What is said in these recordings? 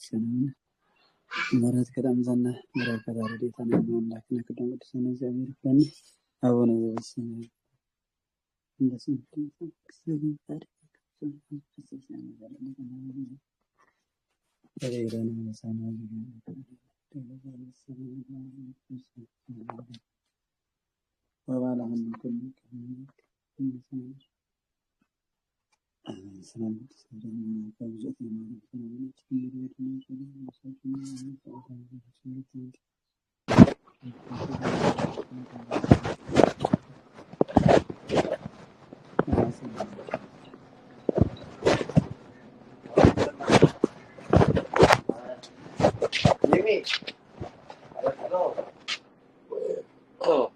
سنة مرات كلام زنا مرات كذا رديت أنا من لكن كده قد سنة زمير فني أو أنا السنة بس كسرين تاريخ تغيرنا سنة وبعد عن كل كلمة سلام سلام فوزت من Jimmy, let's go. Oh,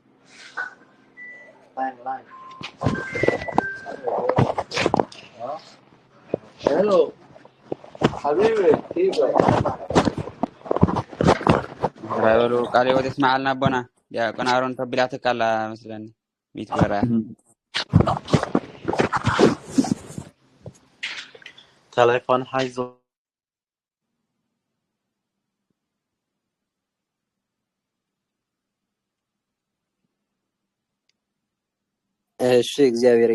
line. Hello, حبيبي كيفك؟ رايولو قالي ودي اسمع لنا بنا يا كنا هارون تبلاتك على مثلا 100 برا تليفون حيزو እሺ እግዚአብሔር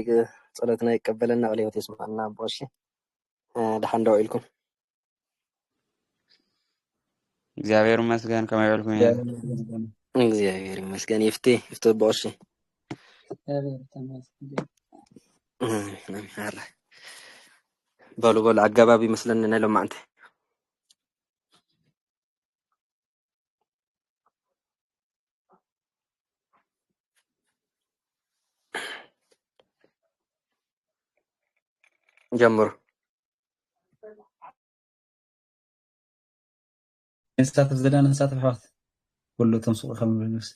ጸሎትና ይቀበልና ወለወት ይስማልና ቦሽ ደህና እንደውልኩም እግዚአብሔር ይመስገን ከመ ይበልኩም እግዚአብሔር ይመስገን ይፍቴ ቦሽ በሉ አጋባቢ መስለን ነው ማንተ ጀምሩ نستعرف زلنا نستعرف حوت كله تنسق خمر بالنفس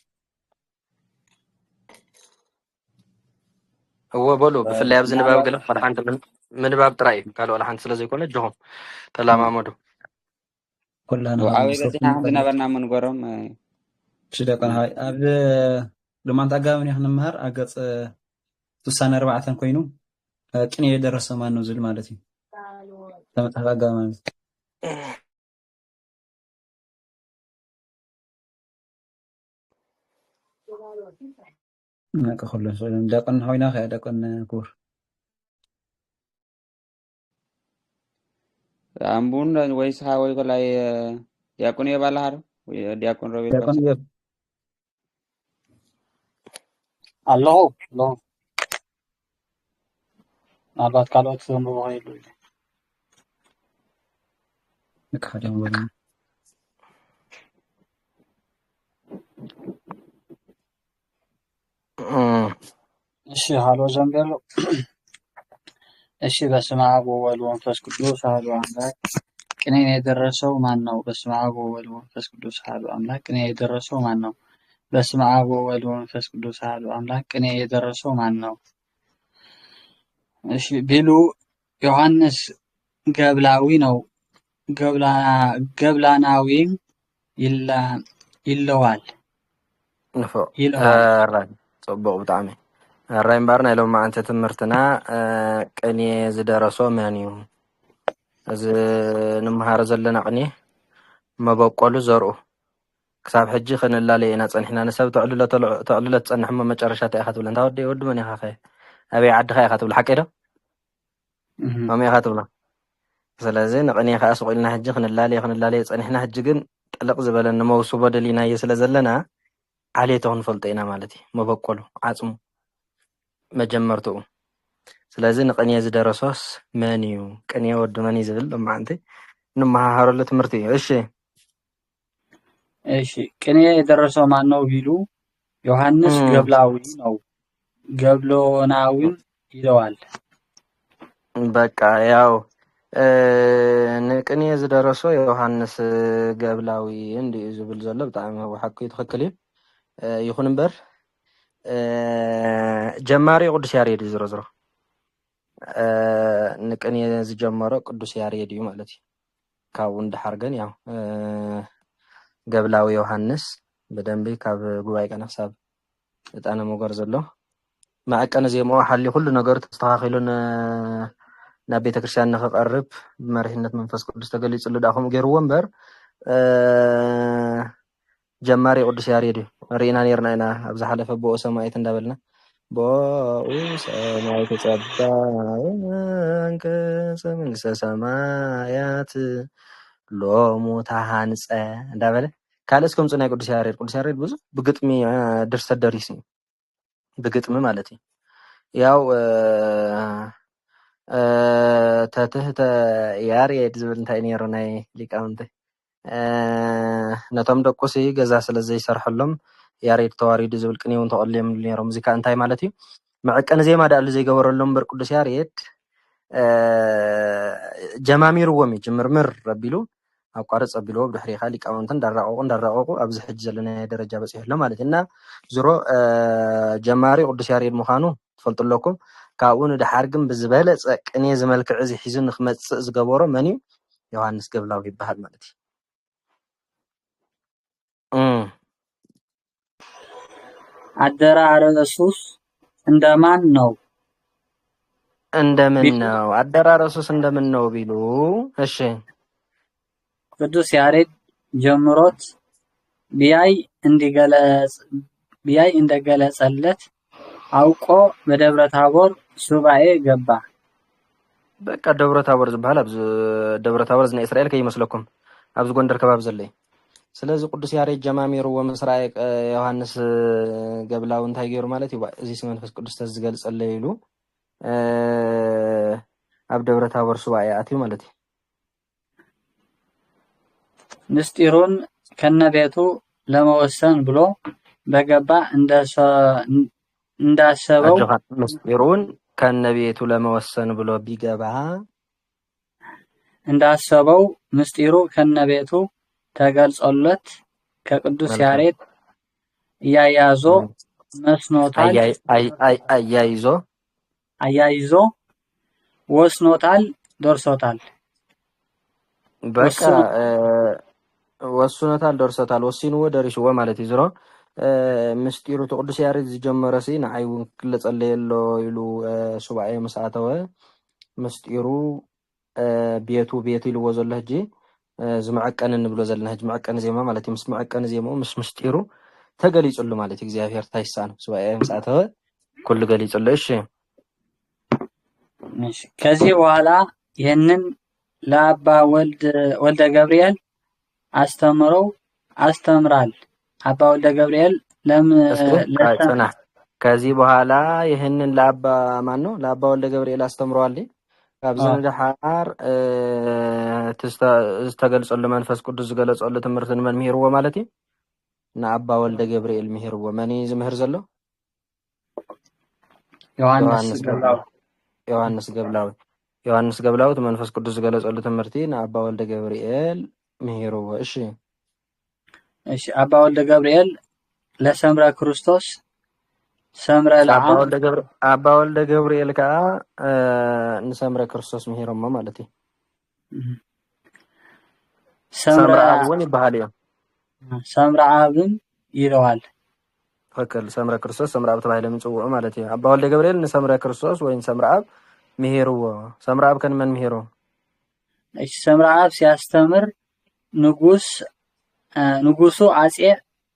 هو بولو بفل يابز نباب قال فرحان من باب تراي قالوا ولا حنت سلازي يكون جهم تلامامدو كلها وعاوي نهار قصينا عندنا برنا من قرم شدا كان هاي قبل لما انت قاوني احنا مهر اقص تسانه 4 كوينو ቅኔ የደረሰ ማን ነው ዝል ማለት ነው ተመጣጣጋ ማለት نك خلنا سؤال دقن هوينا خا دقن كور አምቡን ወይስ ወይ ላይ ዲያቆን የባላሃር ወይ ዲያቆን ሮቤል دقن يب الله አባት ካልወት ሰው ሆይሉ نك حاجه ولا እሺ ሃሎ ዘንበሎ እሺ በስመ አብ ወወልድ ወመንፈስ ቅዱስ አሐዱ አምላክ ቅኔ የደረሰው ማን ነው? በስመ አብ ወወልድ ወመንፈስ ቅዱስ አሐዱ አምላክ ቅኔ የደረሰው ማን ነው? በስመ አብ ወወልድ ወመንፈስ ቅዱስ አሐዱ አምላክ ቅኔ የደረሰው ማን ነው? እሺ ቢሉ ዮሐንስ ገብላዊ ነው። ገብላናዊም ይለዋል ንፎ ራይ ጽቡቅ ብጣዕሚ ራይ ምባርና ኢሎም ማዓንተ ትምህርትና ቅኔ ዝደረሶ ማን እዩ እዚ ንምሃር ዘለና ቅኔ መበቆሉ ዘርኡ ክሳብ ሕጂ ክንላለየ ኢና ፀኒሕና ንሰብ ተዕልሎ ትፀንሕ እሞ መጨረሻ እንታይ ኢኻ ትብል እንታ ወዲ መን ኢኻ ኸ ኣበይ ዓድኻ ኢኻ ትብል ሓቂ ዶ መን ኢኻ ትብላ ስለዚ ንቅኔ ከዓ ስቑኢልና ሕጂ ክንላለየ ፀኒሕና ሕጂ ግን ጥልቕ ዝበለ ንመውስቦ ደሊናየ ስለ ዘለና ዓሌቶ ክንፈልጦ ኢና ማለት እዩ መበቆሉ ዓፅሙ መጀመርትኡ ስለዚ ንቅኔ ዝደረሶስ መን እዩ ቅኔ ወዲ መን እዩ ዝብል ማዓንቲ ንመሃሃረሉ ትምህርቲ እዩ እሺ ቅኔ የደረሰው ማን ነው ቢሉ ዮሐንስ ገብላዊ ነው። ገብሎናዊም ይለዋል። በቃ ያው ንቅኔ ዝደረሶ ዮሐንስ ገብላዊ እንዲኡ ዝብል ዘሎ ብጣዕሚ ሓቂ ትኽክል እዩ ይኹን እምበር ጀማሪ ቅዱስ ያሬድ እዩ ዝሮ ንቅኔ ዝጀመሮ ቅዱስ ያሬድ እዩ ማለት እዩ ካብኡ እንድሓር ግን ያው ገብላዊ ዮሐንስ በደንብ ካብ ጉባኤ ቀነ ክሳብ እጣነ መጎር ዘሎ ማዕቀነ ዜምኦ ሓሊ ኩሉ ነገሩ ተስተኻኺሉን ናብ ቤተክርስትያን ንኽቐርብ ብመሪሕነት መንፈስ ቅዱስ ተገሊጹሉ ዳኹም ገይርዎ እምበር ጀማሪ ቅዱስ ያሬድ ርኢና ነርና ኢና ኣብ ዝሓለፈ ብኦ ሰማያት እንዳበልና ብኦ ሰማያት ጸባ አንቀጸ መንግስተ ሰማያት ሎሙ ተሃንጸ እንዳበለ ካልእስ ከምጽ ናይ ቅዱስ ያሬድ ብዙ ብግጥሚ ድርሰት ደሪሲ ብግጥሚ ማለት እዩ ያው ተትህተ ያሬድ ዝብል እንታይ ነይሩ ናይ ሊቃውንቲ ነቶም ደቁሲ ገዛ ስለ ዘይሰርሐሎም ያሬድ ተዋሪዱ ዝብል ቅኔ እውን ተቐልዮም ነይሮም ሙዚቃ እንታይ ማለት እዩ መዐቀን ዜማ ዳሉ ዘይገበረሎም በር ቅዱስ ያሬድ ጀማሚርዎም ጅምርምር ረቢሉ ኣቋርጽ ኣቢልዎ ብድሕሪኻ ሊቃውንቲ እንዳራቀቁ ኣብዚ ሕጂ ዘለና ደረጃ በፂሕሎ ማለት እና ዝሮ ጀማሪ ቅዱስ ያሬድ ምዃኑ ትፈልጡለኩም ካብኡ ንድሓር ግን ብዝበለፀ ቅኔ ዝመልክዕ እዚ ሒዙ ንክመጽእ ዝገበሮ መን እዩ ዮሃንስ ገብላዊ ይበሃል ማለት እዩ አደራረሱስ እንደማን ነው አደራረሱስ እንደምን ነው ቢሉ እሺ ቅዱስ ያሬድ ጀምሮት ቢያይ እንደገለጸለት አውቆ በደብረ ታቦር ሱባኤ ገባ በቃ ደብረ ታቦር ዝበሃል ኣብዚ ደብረ ታቦር ዝና እስራኤል ከይመስለኩም ኣብዚ ጎንደር ከባቢ ዘለይ ስለዚ ቅዱስ ያሬድ ጀማሚርዎ ምስራይ ዮሐንስ ገብላው እንታይ ገይሩ ማለት እዩ እዚ መንፈስ ቅዱስ ተዝገልጸለ ኢሉ ኣብ ደብረ ታቦር ሱባኤ አትዩ ማለት እዩ ምስጢሩን ከነቤቱ ለመወሰን ብሎ በገባ እንዳሰበው ምስጢሩን ከነቤቱ ለመወሰን ብሎ ቢገባ እንዳሰበው ምስጢሩ ከነቤቱ ተገልጾለት ከቅዱስ ያሬድ ያያዞ መስኖታል አያይዞ ወስኖታል ደርሶታል በቃ ወስኖታል ደርሶታል ወሲንዎ ደሪሽዎ ማለት እዩ ዝሮ ምስጢሩ ቅዱስ ያሬድ ዝጀመረሲ ንዓይ እውን ክለጸለየሎ ኢሉ ሱባኤ መስኣተወ ምስጢሩ ቤቱ ኢልዎ ዘሎ ሕጂ ዝመዐቀን እንብሎ ዘለና ሕጂ መዐቀን ዜማ ማለት እዩ ምስ መዐቀን ዜማው ምስ ምስጢሩ ተገሊጹሉ ማለት እግዚአብሔር ታይሳን ሱባኤ መስኣተወ ኩሉ ገሊጹሉ እሺ ከዚህ በኋላ ይህንን ለአባ ወልደ ገብርኤል አስተምራል አባ ወልደ ገብርኤል ለምለሰና ከዚህ በኋላ ይህንን ለአባ ማን ነው ለአባ ወልደ ገብርኤል አስተምሯል ካብዘን ደሓር ተገልጸሉ መንፈስ ቅዱስ ዝገለጸሉ ትምህርትን መን ምሂርዎ ማለት እዩ ንአባ ወልደ ገብርኤል ምሂርዎ መን ዝምህር ዘሎ ዮሐንስ ገብላዊ መንፈስ ቅዱስ ዝገለጸሉ ትምህርቲ ንአባ ወልደ ገብርኤል ምሂርዎ እሺ አባ ወልደ ገብርኤል ለሰምረ ክርስቶስ ሰምረ ለዓም አባ ወልደ ገብርኤል ከዓ ንሰምረ ክርስቶስ ምሂሮሞ ማለት እዩ ሰምረ አብን ይባሃል እዩ ሰምረ አብን ይለዋል ፈከል ሰምረ ክርስቶስ ሰምረ አብ ተባሂለ ምጽውዑ ማለት እዩ አባ ወልደ ገብርኤል ንሰምረ ክርስቶስ ወይ ሰምረ አብ ምሂርዎ ሰምረ አብ ከን መን ምሂሮ ሰምረ አብ ሲያስተምር ንጉሱ አጼ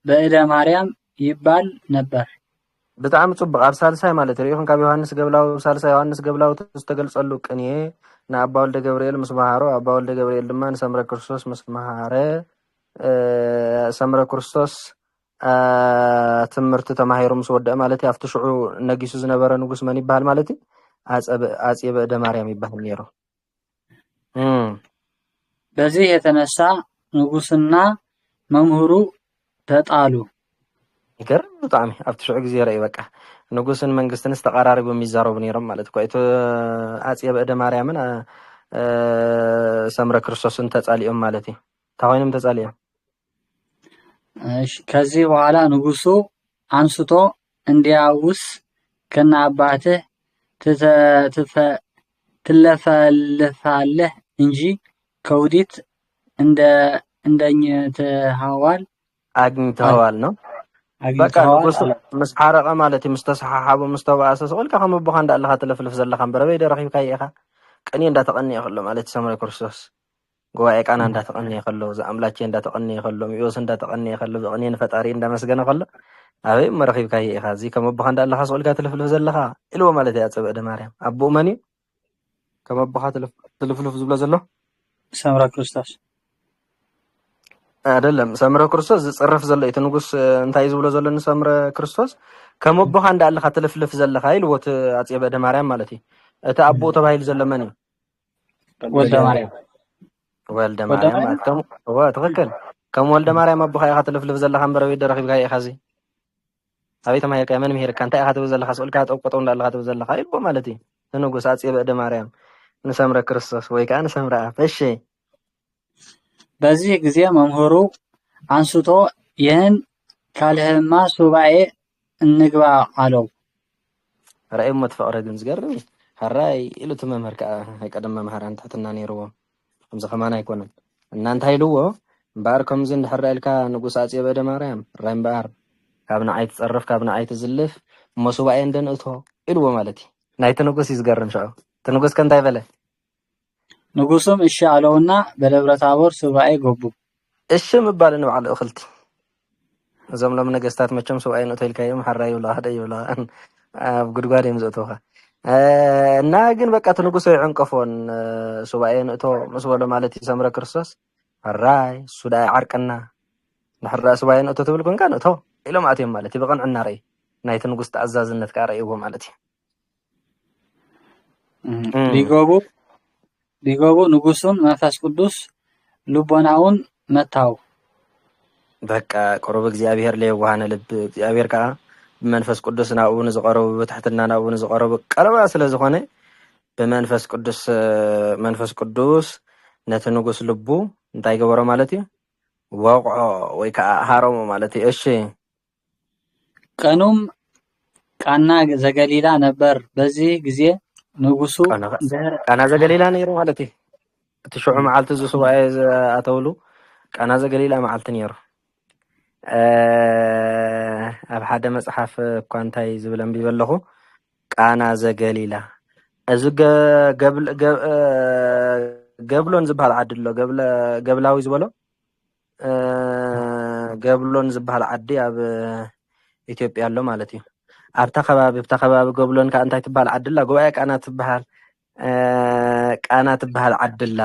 በእደ ማርያም ይባል ነበር በጣም ጽቡቅ ኣብ ሳልሳይ ማለት እዩ ካብ ዮሐንስ ገብላው ሳልሳይ ዮሐንስ ገብላው ተስተገልጸሉ ቅኔ ንአባ ወልደ ገብርኤል ምስ መሃሮ አባ ወልደ ገብርኤል ድማ ንሰምረ ክርስቶስ ምስ መሃረ ሰምረ ክርስቶስ ትምህርቲ ተማሂሩ ምስ ወደአ ማለት እዩ ኣብቲ ሽዑ ነጊሱ ዝነበረ ንጉስ መን ይባሃል ማለት እዩ አጼ በእደ ማርያም ይባሃል ነይሩ በዚህ የተነሳ ንጉስና መምህሩ ተጣሉ ይገርም በጣም ኣብቲ ሽዑ ግዜ ረይ በቃ ንጉስን መንግስትን ተቀራሪቦም ይዛረቡ ነይሮም ማለት እዩ አጼ በእደ ማርያምን ሰምረ ክርስቶስን ተጻሊኦም ማለት እዩ ታሆይንም ተጻሊኦም እሺ ከዚህ በኋላ ንጉሱ አንስቶ እንዲያውስ ከና አባትህ ትለፈልፋለህ እንጂ ከውዲት እንደኝተሃዋል አግኝተዋል ነው በቃ ንጉስ ምስ ሓረቀ ማለት ምስ ተሰሓሓቡ ምስ ተባኣሰ ሰቆልካ ከም በኻ እንዳለኻ ትለፍልፍ ዘለኻ በረበይ ደረኺብካ ኢኻ ቅኔ እንዳተቀነየ ከሎ ማለት ሰምረ ክርስቶስ ጉባኤ ቃና እንዳተቀነየ ከሎ ዘአምላኬ እንዳተቀነየ ከሎ ሚዮስ እንዳተቀነየ ከሎ ቅኔን ፈጣሪ እንዳመስገነ ከሎ አበይ መረኺብካ ኢኻ እዚ ከመባኻ እንዳለኻ ስኡልካ ትልፍልፍ ዘለኻ ኢልዎ ማለት እያ ፀብአ ማርያም አቦ መን እዩ ከመባኻ ትልፍልፍ ዝብሎ ዘሎ ሰምረ ክርስቶስ አይደለም ሰምረ ክርስቶስ ዝፅረፍ ዘሎ እቲ ንጉስ እንታይ ዝብሎ ዘሎ ንሰምረ ክርስቶስ ከመባኻ እንዳለኻ ትልፍልፍ ዘለኻ ኢልዎ አፄ በደ ማርያም ማለት እዩ እቲ አቦ ተባሂሉ ዘሎ መን እዩ ወልደ ማርያም አቶም ትክክል ከም ወልደ ማርያም አቦኻ ኢኻ ትልፍልፍ ዘለኻ እምበር ወይ ደረኺብካ ኢኻ እዚ አበይ ተማሂርካ መን ምሄርካ እንታይ ኢኻ ትብል ዘለኻ ስኡልካ ጠቆጠው እንዳለኻ ትብል ዘለኻ ኢልዎ ማለት እዩ ንጉስ አፄ በደ ማርያም ንሰምረ ክርስቶስ ወይ ከዓ ንሰምረ አብ እሺ በዚህ ጊዜ መምህሩ አንስቶ ይህን ካልህማ ሱባኤ እንግባ አለው رأي متفقر ግን ዝገርም حراي ኢሉ ተመምህር ከዓ ቀደም መምህር አንታትና ነይርዎ ከምዚ ከማን አይኮነን እናንተ ሃይልዎ እምበር ከምዚ እንድሕር ኢልካ ንጉስ አፄ በደ ማርያም ራይ እምበር ካብና አይት ጸረፍ ካብና አይት ዝልፍ መሱባኤ እንደንእቶ ኢልዎ ማለት እዩ ናይቲ ንጉስ ይዝገርም ሻው ተንጉስ ከንታይ በለ ንጉሱም እሺ አለውና በደብረ ታቦር ሱባኤ ገቡ እሺ ምባል ነው على እኽልቲ እዞም ለም ነገስታት መቸም ሱባኤ ነው ተልካየም حراي ወላ ሀደይ ወላ ኣብ ጉድጓድ የምዘውተውኻ እና ግን በቃ ተንጉስ ይዕንቀፎን ሱባኤ ነእቶ መስበሎ ማለት ሰምረ ክርስቶስ حراي ሱዳይ ዓርቅና ንሕራ ሱባኤ ነእቶ ትብል ኮንካ ነእቶ ኢሎም ኣትዮም ማለት ይበቀንዕና ራይ ናይቲ ንጉስ ተኣዛዝነት ቃ ራይዎ ማለት እዩ ሊጎቡ ንጉሱን መንፈስ ቅዱስ ልቦናውን መታው በቃ ቆረብ እግዚአብሔር ለየዋሃነ ልብ እግዚአብሔር ካ በመንፈስ ቅዱስ ናኡን ዝቀረቡ በትሕትና ናኡን ዝቀረቡ ቀረባ ስለዝኾነ በመንፈስ ቅዱስ ነቲ ንጉስ ልቡ እንታይ ገበሮ ማለት እዩ ወቅዖ ወይ ከዓ ሃሮሞ ማለት እዩ እሺ ቀኑም ቃና ዘገሊላ ነበር በዚህ ጊዜ ንጉሱ ቃና ዘገሊላ ነይሩ ማለት እዩ እቲ ሽዑ መዓልቲ ዝሱባኤ ኣተውሉ ቃና ዘገሊላ መዓልቲ ነይሩ ኣብ ሓደ መጽሓፍ እኳ እንታይ ዝብለም ቢበለኹ ቃና ዘገሊላ እዚ ገብሎን ዝበሃል ዓዲ ኣሎ ገብላዊ ዝበሎ ገብሎን ዝበሃል ዓዲ ኣብ ኢትዮጵያ ኣሎ ማለት እዩ ኣብታ ከባቢ ገብሎን ካ እንታይ ትበሃል ዓድላ ጉባኤ ቃና ትበሃል ዓድላ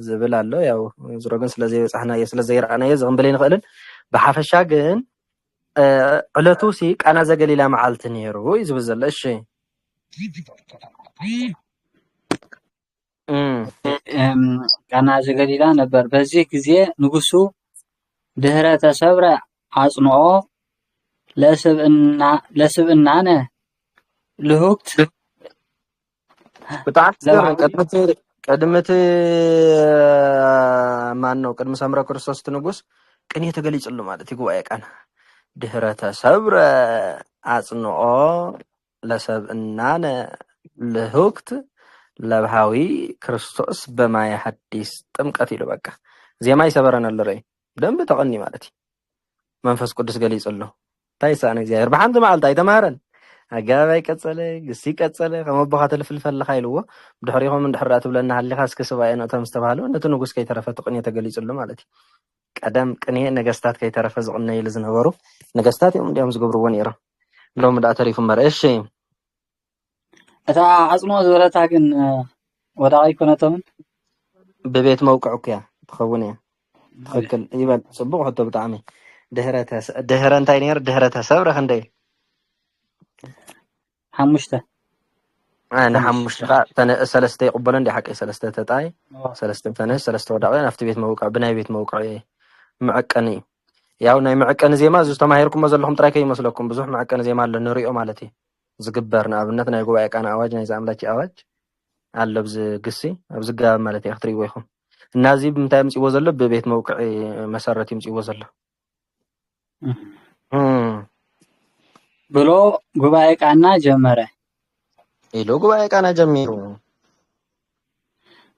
ዝብል ኣሎ ያው ዝሮግን ስለዘይበፅሕናዮ ስለዘይረኣናዮ ዝቕንበለይ ንኽእልን ብሓፈሻ ግን ዕለቱ ሲ ቃና ዘገሊላ መዓልቲ ነይሩ እዩ ዝብል ዘሎ እሺ ቃና ዘገሊላ ነበር በዚህ ጊዜ ንጉሱ ድህረ ተሰብረ አጽንኦ ለስብእናነ ልሁክት بتاع ቀድመት ማን ነው ቀድመ ሰምረ ክርስቶስ ንጉስ ቅኔ ተገሊጽሉ ማለት ይጉባኤ ቃና ድህረ ተሰብረ አጽንኦ ለሰብእናነ ልሁክት ለብሃዊ ክርስቶስ በማየ ሐዲስ ጥምቀት ይሉ በቃ ዜማ ይሰበረናል ለራይ ደንብ ተቀኒ ማለት መንፈስ ቅዱስ ገሊጽሉ ታይሳነ እግዚአብሔር በሐምድ መዓልታ አይተማረን አጋባይ ቀጸለ ግሲ ቀጸለ ከመባኻተ ልፍልፈል ኻይልዎ ድሕሪኹም እንድሕራት ብለና ሃሊኻ እስከ ሰባይ ነው ተምስተባሃሉ ነቲ ንጉስ ከይተረፈ ቅኔ ተገሊጽሉ ማለት ቀደም ቅኔ ነገስታት ከይተረፈ ዝቅነ ይል ዝነበሩ ነገስታት እዮም እንዲያም ዝገብርዎ ነይሮም ሎም ዳ ተሪፉ መርእሺ እታ አጽንኦ ዝበለታ ግን ወዳይ ኮነቶም በቤት መውቅዕ እኮ ትኸውን እያ ትክክል ይበል ጽቡቕ ሕቶ ብጣዕሚ ድህረ እንታይ ነይሩ ድህረ ተሰብረ ክንደይ حمشته أنا حمشته تنا سلسته يقبلون دي حقي سلسته تتاي سلسته تنس سلسته وداعي نفت بيت موقع بناي بيت موقع معقني ያው ናይ معقن ዜማ ዝተማሂርኩም ዘለኹም ጥራይ ከይመስለኩም ብዙሕ معقن ዜማ አለ ንሪኦ ማለት እዩ ዝግበር ንኣብነት ናይ ጉባኤ ቃና ኣዋጅ ናይ ዘኣምላኪ ኣዋጅ አለ ብዝ ግሲ ኣብ ዝጋብ ማለት እዩ ክትሪእዎ ይኹም እና እዚ ብምንታይ ምጽይዎ ዘሎ በቤት መውቅዕ መሰረት ይምጽይዎ ዘሎ ብሎ ጉባኤ ቃና ጀመረ ኢሉ ጉባኤ ቃና ጀሚሩ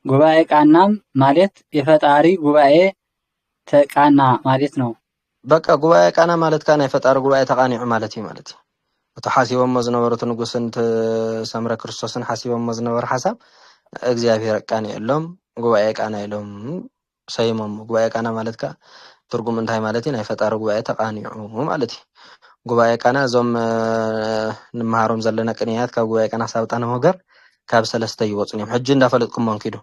ጉባኤ ቃናም ማለት የፈጣሪ ጉባኤ ተቃና ማለት ነው በቃ ጉባኤ ቃና ማለት ካና የፈጣሪ ጉባኤ ተቃኒዑ ማለት እዩ ማለት ተሓሲቦም ዝነበሩት ንጉስን ሰምረ ክርስቶስን ሓሲቦም ዝነበሩ ሓሳብ እግዚአብሔር ቃና የሎም ጉባኤ ቃና የሎም ሰይሞም ጉባኤ ቃና ማለት ካ ትርጉም እንታይ ማለት ናይ ፈጣሪ ጉባኤ ተቃኒዑ ማለት እዩ ጉባኤ ቃና እዞም ንመሃሮም ዘለና ቅንያት ካብ ጉባኤ ቃና ሳብጣነ ነገር ካብ ሰለስተ ይወፁን እዮም ሕጂ እንዳፈለጥኩም መንኪዱ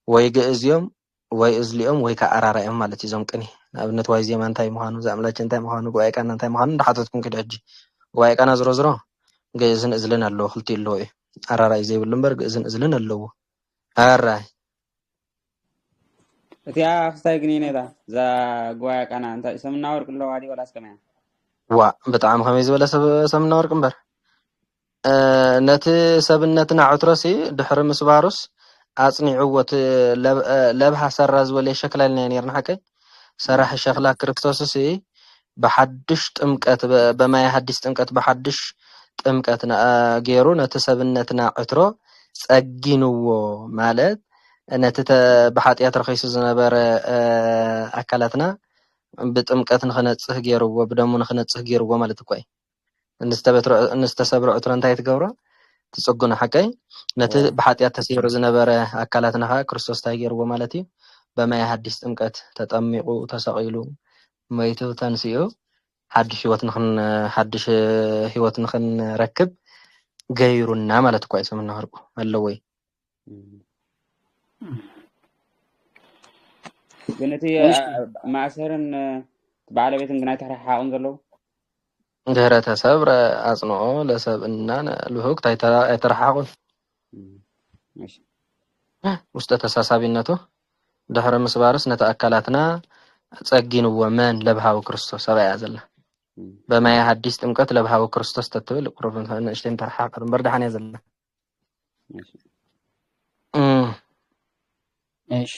ወይ ግእዝዮም ወይ እዝሊኦም ወይ ከዓ አራራዮም ማለት እዩ እዞም ቅኒ ንኣብነት ዋይ ዜማ እንታይ ምዃኑ ዘኣምላች እንታይ ምዃኑ ጉባኤ ቃና እንታይ ምዃኑ እንዳሓተትኩም ክድ ሕጂ ጉባኤ ቃና ዝሮ ዝሮ ግእዝን እዝልን ኣለዎ ክልቲኡ ኣለዎ እዩ አራራይ ዘይብሉ እምበር ግእዝን እዝልን ኣለዎ አራይ እቲያ ክስታይ ግን ነታ ዛ ጉባኤ ቃና እንታይ ሰምና ወርቅ ኣለዋ ዲ ወላስ ከመያ ዋ ብጣዕሚ ከመይ ዝበለ ሰምና ወርቅ እምበር ነቲ ሰብነትና ዕትሮሲ ድሕሪ ምስባሩስ አጽኒዕዎት ለብሃ ሰራ ዝበለ ሸክላልና ነርና ሓቀይ ሰራሕ ሸክላ ክርስቶስሲ በሐድሽ ጥምቀት በማይ ሐዲስ ጥምቀት በሐድሽ ጥምቀት ገይሩ ነቲ ሰብነትና ዕትሮ ጸጊንዎ ማለት ነቲ በኃጢአት ረኺሱ ዝነበረ አካላትና ብጥምቀት ንኽነጽህ ገይርዎ ብደሙ ንኽነጽህ ገይርዎ ማለት እኮ እዩ እንስተሰብረ ዕትሮ እንታይ ትገብሮ ትጽጉነ ሓቀይ ነቲ በኃጢአት ተሰይሩ ዝነበረ አካላትና ክርስቶስ ታይ ገይርዎ ማለት እዩ በማይ ሐዲስ ጥምቀት ተጠሚቁ ተሰቂሉ መይቱ ተንሲኡ ሓድሽ ህይወት ንኽንረክብ ገይሩና ማለት እኮ እዩ ሰምና ወርቁ ኣለዎ ወይ ግን እቲ ማእሰርን ባለቤትን ግን ኣይተረሓቑን ዘለው ድህረተሰብ አጽንኦ ለሰብእና ልሁቅ ኣይተረሓቑን ውስጠ ተሳሳቢነቱ ድሕሪ ምስባርስ ነቲ አካላትና ጸጊንዎ መን ለብሃዊ ክርስቶስ ሰብያ ዘላ በማይ ሐዲስ ጥምቀት ለብሃዊ ክርስቶስ ተትብል ቁርብ ንእሽተይ ተረሓቕ እምበር ደሓን እያ ዘላ እሺ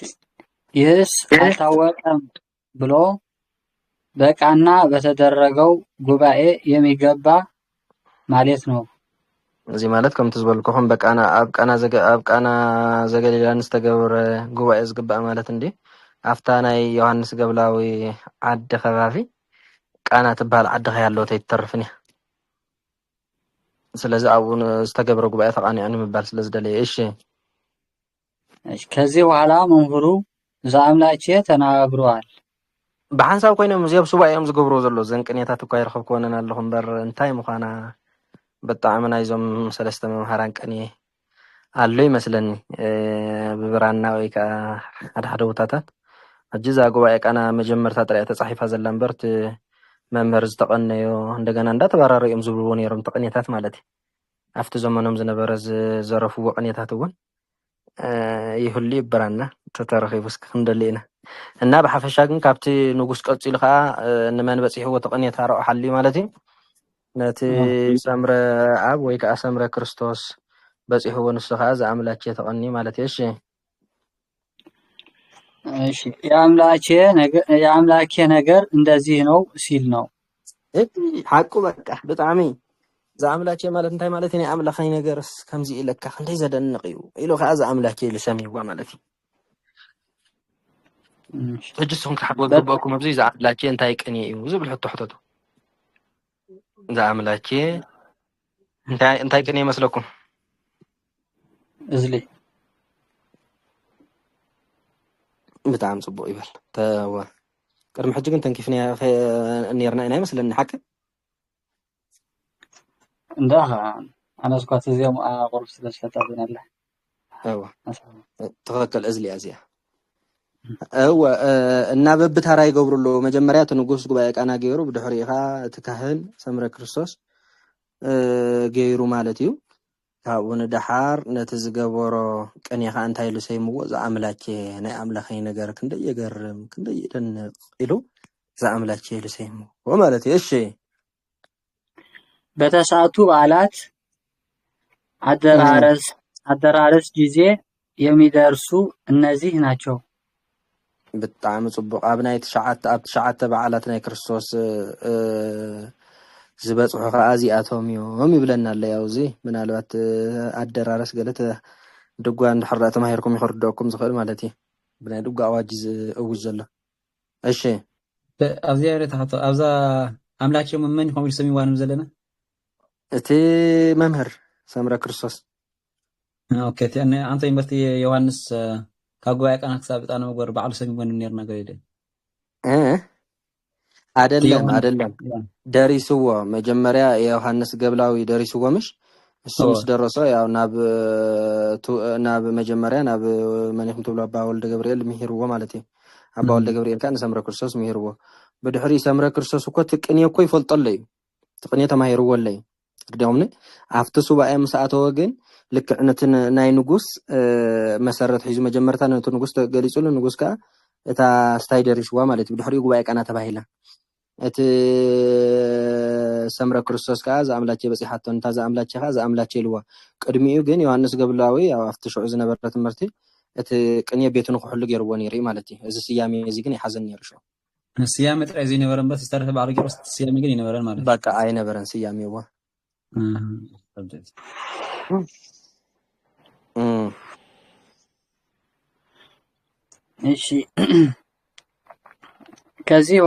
ይህስ አልታወቀም ብሎ በቃና በተደረገው ጉባኤ የሚገባ ማለት ነው እዚ ማለት ከም ትዝበልኩኹም በቃና ኣብ ቃና ዘገሊላ ንዝተገብረ ጉባኤ ዝግባእ ማለት እንዴ ኣፍታ ናይ ዮሃንስ ገብላዊ ዓዲ ከባቢ ቃና ትበሃል ዓዲ ያለው ተይተርፍን ስለዚህ አቡን ዝተገብረ ጉባኤ ተቃኒዑ ምባል ስለዝደለየ እሺ ከዚህ በኋላ መምህሩ ዘአምላኬ ተናግሯል በሐንሳብ ኮይኖም እዚኦም ሱባኤኦም ዝገብሮ ዘሎ ዘንቅኔታት እኮ ይረኽብ ኮነን ኣለኹም በር እንታይ ምዃና ብጣዕሚ ናይዞም ሰለስተ መምሃራን ቅኔ ኣሎ ይመስለኒ ብብራና ወይ ከዓ ሓደ ቦታታት ሕጂ እዛ ጉባኤ ቃና መጀመርታ ጥራይ ተጻሒፋ ዘላ እምበርቲ መምህር ዝተቐነዮ እንደገና እንዳተባራሩ እዮም ዝብልዎ ነይሮም ተቕኔታት ማለት እዩ ኣብቲ ዘመኖም ዝነበረ ዘረፍዎ ቅኔታት እውን ይህሉ ይብራና ተተረኺቡስ ክንደሊና እና ብሓፈሻ ግን ካብቲ ንጉስ ቀፂሉ ከዓ ንመን በፂሕዎ ተቕኔት ኣረቑ ሓልዩ ማለት እዩ ነቲ ሰምረ አብ ወይ ከዓ ሰምረ ክርስቶስ በፂሕዎ ንሱ ከዓ ዘአምላኬ ተቐኒ ማለት እዩ እሺ የአምላኬ ነገር እንደዚህ ነው ሲል ነው ሓቁ በቃ ብጣዕሚ ዘአምላኬ ማለት እንታይ ማለት እዩ ናይ ኣምላኻይ ነገርስ ከምዚ ኢለካ ክንደይ ዘደንቕ እዩ ኢሉ ከዓ ዘአምላኬ ልሰሚዋ ማለት እዩ ሕጂ ንስኹም ክሓብዎ ዝግብአኩም ኣብዚ ዘአምላኬ እንታይ ቅኔ እዩ ዝብል ሕቶቱ ዘአምላኬ እንታይ ቅኔ ይመስለኩም እዝሊ ብጣዕሚ ጽቡቕ ይበል ተዋ ቅድሚ ሕጂ ግን ተንኪፍና ነርና ኢና ይመስለኒ ሓቂ እንዳ ኣነ ስኳት እዚኦም ቁርብ ስለዝፈጠሩን ኣለ ትኽክል እዝሊ እዚኣ እወ እና በብታራ ይገብሩሉ መጀመርያ እቲ ንጉስ ጉባኤ ቃና ገይሩ ብድሕሪኡ ኸ እቲ ካህን ሰምረ ክርስቶስ ገይሩ ማለት እዩ ካብኡ ንድሓር ነቲ ዝገበሮ ቅኔ ኸ እንታይ ኢሉ ሰይምዎ ዘአምላኬ ናይ ኣምላኸይ ነገር ክንደይ የገርም ክንደይ ይደንቕ ኢሉ ዘአምላኬ ኢሉ ሰይምዎ ማለት እዩ እሺ በተሳቱ በዓላት አደራረስ ጊዜ የሚደርሱ እነዚህ ናቸው ብጣዕሚ ጽቡቕ ኣብ ናይ ትሽዓተ በዓላት ናይ ክርስቶስ ዝበጽሑ ከዓ እዚኣቶም እዮም ይብለና ኣሎ ያው እዚ ምናልባት ኣደራረስ ገለት ድጓ እንድሕር ተማሂርኩም ይኽርድአኩም ዝኽእል ማለት እዩ ብናይ ድጓ ኣዋጅ ዝእውጅ ዘሎ እሺ ኣብዚያ ተሓቶ ኣብዛ ኣምላክ መን ይኾን ኢሉ ሰሚዕዋ ዘለና እቲ መምህር ሰምረ ክርስቶስ اوكي يعني انت يمرتي يوحنس كاغواي كان حساب انا مغور بعد سمي من نيرنا غيدي አይደለም ደሪስዎ መጀመሪያ የዮሐንስ ገብላዊ ደሪስዎ ምሽ እሱ ምስ ደረሰ ያው ናብ መጀመሪያ ናብ መንሕም ተብሎ አባ ወልደ ገብርኤል ምሂርዎ ማለት እዩ አባ ወልደ ገብርኤል ካን ሰምረ ክርስቶስ ምሂርዎ ብድሕሪ ሰምረ ክርስቶስ እኮ ትቅኒ እኮ ይፈልጠሉ እዩ ትቅኒ ተማሂርዎ ለይ ግዳውምኒ አፍቲ ሱባኤ መስአተወ ግን ልክዕነትን ናይ ንጉስ መሰረት ሒዙ መጀመርታ ነቱ ንጉስ ተገሊጹሉ ንጉስ ካ እታ ስታይ ደሪስዋ ማለት እዩ ብድሕሪ ጉባኤ ቃና ተባሂላ እቲ ሰምረ ክርስቶስ ካ ዘአምላቼ በጽሐቶ እንታ ዘአምላቼ ካ ዘአምላቼ ልዋ ቅድሚኡ ግን ዮሐንስ ገብላዊ ያው አፍቲ ሽዑ ዝነበረ ትምህርቲ እቲ ቅኔ ቤቱን ክሕሉ ገይርዎ ነይሩ ማለት እዩ እዚ ስያሜ እዚ ግን ይሓዘን ነይሩ ሾ ስያሜ ጥራይ እዚ ነበረን በስ ዝተረፈ ባዕሉ ገይሮስ ስያሜ ግን ይነበረን ማለት በቃ አይነበረን ስያሜዋ እሺ ከዚህ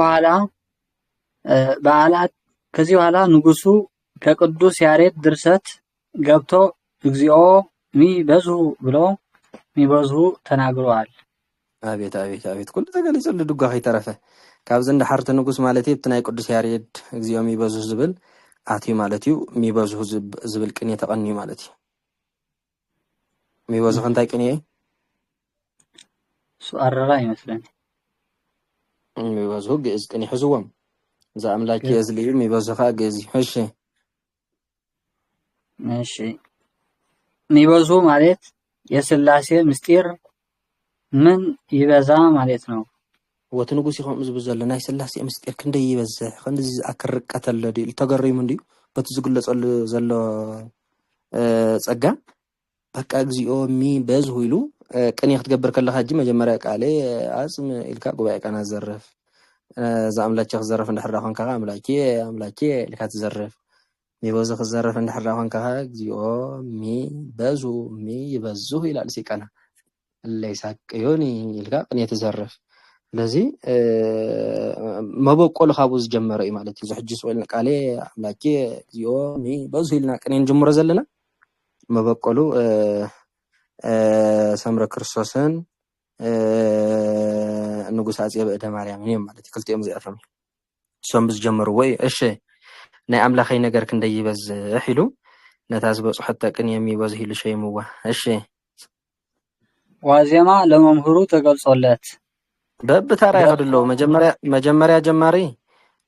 በኋላ ንጉሱ ከቅዱስ ያሬድ ድርሰት ገብቶ እግዚኦ ሚበዙ ብሎ ሚበዙ ተናግሯል። አቤት ኩሉ ተገሊጹሉ ድጓ ኸይተረፈ ካብዚ እንዳሓርቲ ንጉስ ማለት እዩ ናይ ቅዱስ ያሬድ እግዚኦ ሚበዙ ዝብል አትዩ ማለት እዩ ሚበዙ ዝብል ቅኔ ተቀንዩ ማለት እዩ ሚበዙ እንታይ ቅኔ ሱአረራ ይመስለኝ ሚበዙ ግዕዝ ቅኔ ሕዝዎም ዘአምላኬ ዝልዩ ሚበዙ ካ ግዕዝ እሺ ሚበዙ ማለት የስላሴ ምስጢር ምን ይበዛ ማለት ነው ወት ንጉስ ይኹም ዝብል ዘሎ ናይ ስላሴ ምስጢር ክንደይ ይበዝሕ ክንደይ ዝአክርቀተለ ዲ ተገሪሙ እንዲዩ በቲ ዝግለጸሉ ዘሎ ጸጋ በቃ እግዚኦ ሚበዙ ኢሉ ቅኔ ክትገብር ከለካ እጂ መጀመሪያ ቃሌ አጽም ኢልካ ጉባኤ ቃና ዘረፍ ዘአምላኬ ክዘረፍ እንድሕራ ኮንካ አምላኬ ኢልካ ትዘረፍ ሚበዙ ክዘረፍ እንድሕራ ኮንካ እግዚኦ ሚበዙ ሚበዙ ይላል ሲቃና ለይሳቅዮኒ ኢልካ ቅኔ ትዘረፍ ስለዚህ መበቆሉ ካብኡ ዝጀመረ እዩ ማለት እዩ ዝሕጅ ስወልና ቃሌ አምላኬ እግዚኦ ሚበዙ ኢልና ቅኔ እንጅምሮ ዘለና መበቆሉ ሰምረ ክርስቶስን ንጉስ አፄ በእደ ማርያም እዮም ማለት እዩ ክልቲኦም እዚኣቶም እሶም ብዝጀመርዎ እዩ እሺ ናይ አምላኸይ ነገር ክንደይ ይበዝሕ ኢሉ ነታ ዝበፅሖ ቅኔ የሚበዙ ኢሉ ሸይምዋ እሺ ዋዜማ ለመምህሩ ተገልጾለት በብታራ ይኸድለው መጀመሪያ ጀማሪ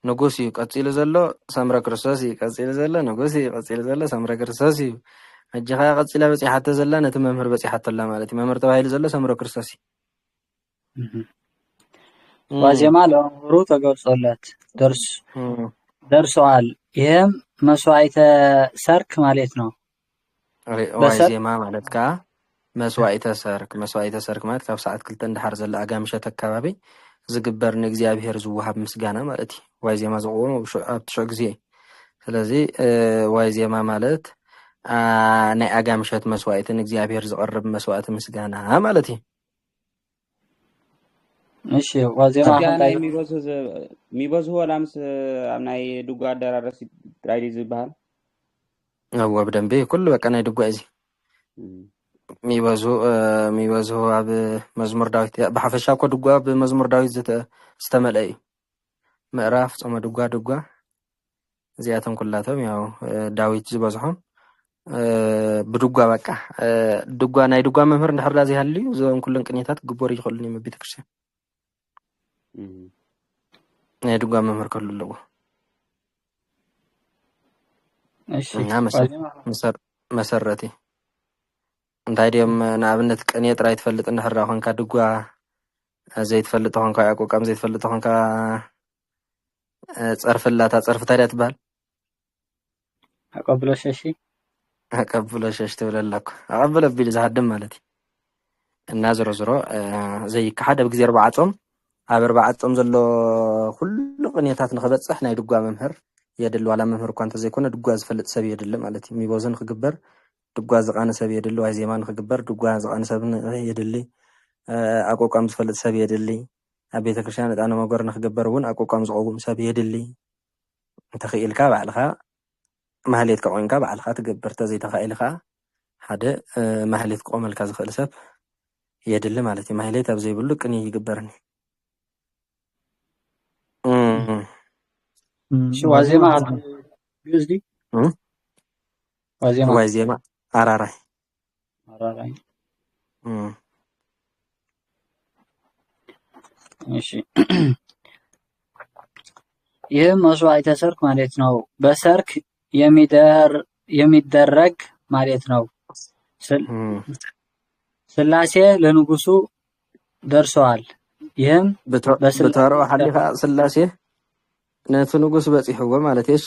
ንጉስ እዩ ቀፂሉ ዘሎ ሰምረ ክርስቶስ እዩ ቀፂሉ ዘሎ ንጉስ እዩ ቀፂሉ ዘሎ ሰምረ ክርስቶስ እዩ እጅኻ ቀፂላ በፂሓተ ዘላ ነቲ መምህር በፂሓተላ ማለት እዩ መምህር ተባሂሉ ዘሎ ሰምረ ክርስቶስ እዩ ዋዜማ ለመምህሩ ተገልጾለት ደርሰዋል ይህም መስዋዕተ ሰርክ ማለት ነው ዋዜማ ማለት ካ መስዋዕተ ሰርክ ማለት ካብ ሰዓት 2 እንድሓር ዘላ አጋምሸት አካባቢ ዝግበር ንእግዚአብሔር ዝወሃብ ምስጋና ማለት እዩ ዋዜማ ዝቆሙ ኣብ ትሽዕ ግዜ ስለዚ ዋዜማ ማለት ናይ አጋምሸት መስዋዕትን እግዚአብሔር ዝቀርብ መስዋዕት ምስጋና ማለት እዩ እሺ ዋዜማ እንታይ ሚበዙ ወላምስ ኣብ ናይ ድጓ አደራረስ ራይዲ ዝበሃል አዎ በደንብ ኩሉ በቃ ናይ ድጓ እዚ ሚበዙ ኣብ መዝሙር ዳዊት ብሓፈሻ እኮ ድጓ ብመዝሙር ዳዊት ዝተመልአ እዩ ምዕራፍ ጾመ ድጓ እዚኣቶም ኩላቶም ያው ዳዊት ዝበዝሖም ብድጓ በቃ ድጓ ናይ ድጓ መምህር እንድሕር ዘይሃልዩ እዞም ኩለን ቅኔታት ግቦር ይኽእሉን እዮም ቤተክርስትያን ናይ ድጓ መምህር ከሉ ኣለዎ እሺ መሰረቲ እንታይ ድዮም ንኣብነት ቅኔ ጥራይ ትፈልጥ እንድሕር ኮንካ ድጓ ዘይትፈልጥ ኮንካ ያቆቃም ዘይትፈልጥ ኮንካ ፀርፍላታ ፀርፍታ ዲያ ትበሃል አቀብሎ ሸሺ ትብለላኩ አቀብሎ ቢል ዝሃድም ማለት እዩ እና ዝሮ ዘይከሓደ ብግዜ 4 ጾም ኣብ 4 ጾም ዘሎ ኩሉ ቅኔታት ንኽበፅሕ ናይ ድጓ መምህር የድሊ ዋላ መምህር እኳ እንተዘይኮነ ድጓ ዝፈልጥ ሰብ የድሊ ማለት እዩ ሚበዙን ክግበር ድጓ ዝቃነ ሰብ የድሊ ዋዜማ ንኽግበር ድጓ ዝቃነ ሰብ የድሊ አቆቃም ዝፈልጥ ሰብ የድሊ ኣብ ቤተክርስትያን ዕጣነ መጎር ንኽግበር እውን አቆቃም ዝቀውም ሰብ የድሊ እንተኽኢልካ ባዕልኻ ማህሌት ከቆይንካ ባዕልኻ ትገብር ተዘይተኽኢልካ حدا محليت قومل كذا خلصب يدل مالتي محليت أبزي بقول لك إني يجبرني شو وازيما جزدي وازيما وازيما عراراي عراراي ماشي ይህም መስዋዕተ ሰርክ ማለት ነው። በሰርክ የሚደረግ ማለት ነው። ስላሴ ለንጉሱ ደርሰዋል። ይህም በተራው ሐሊኻ ስላሴ ነቱ ንጉስ በጽሕዎ ማለት እሺ።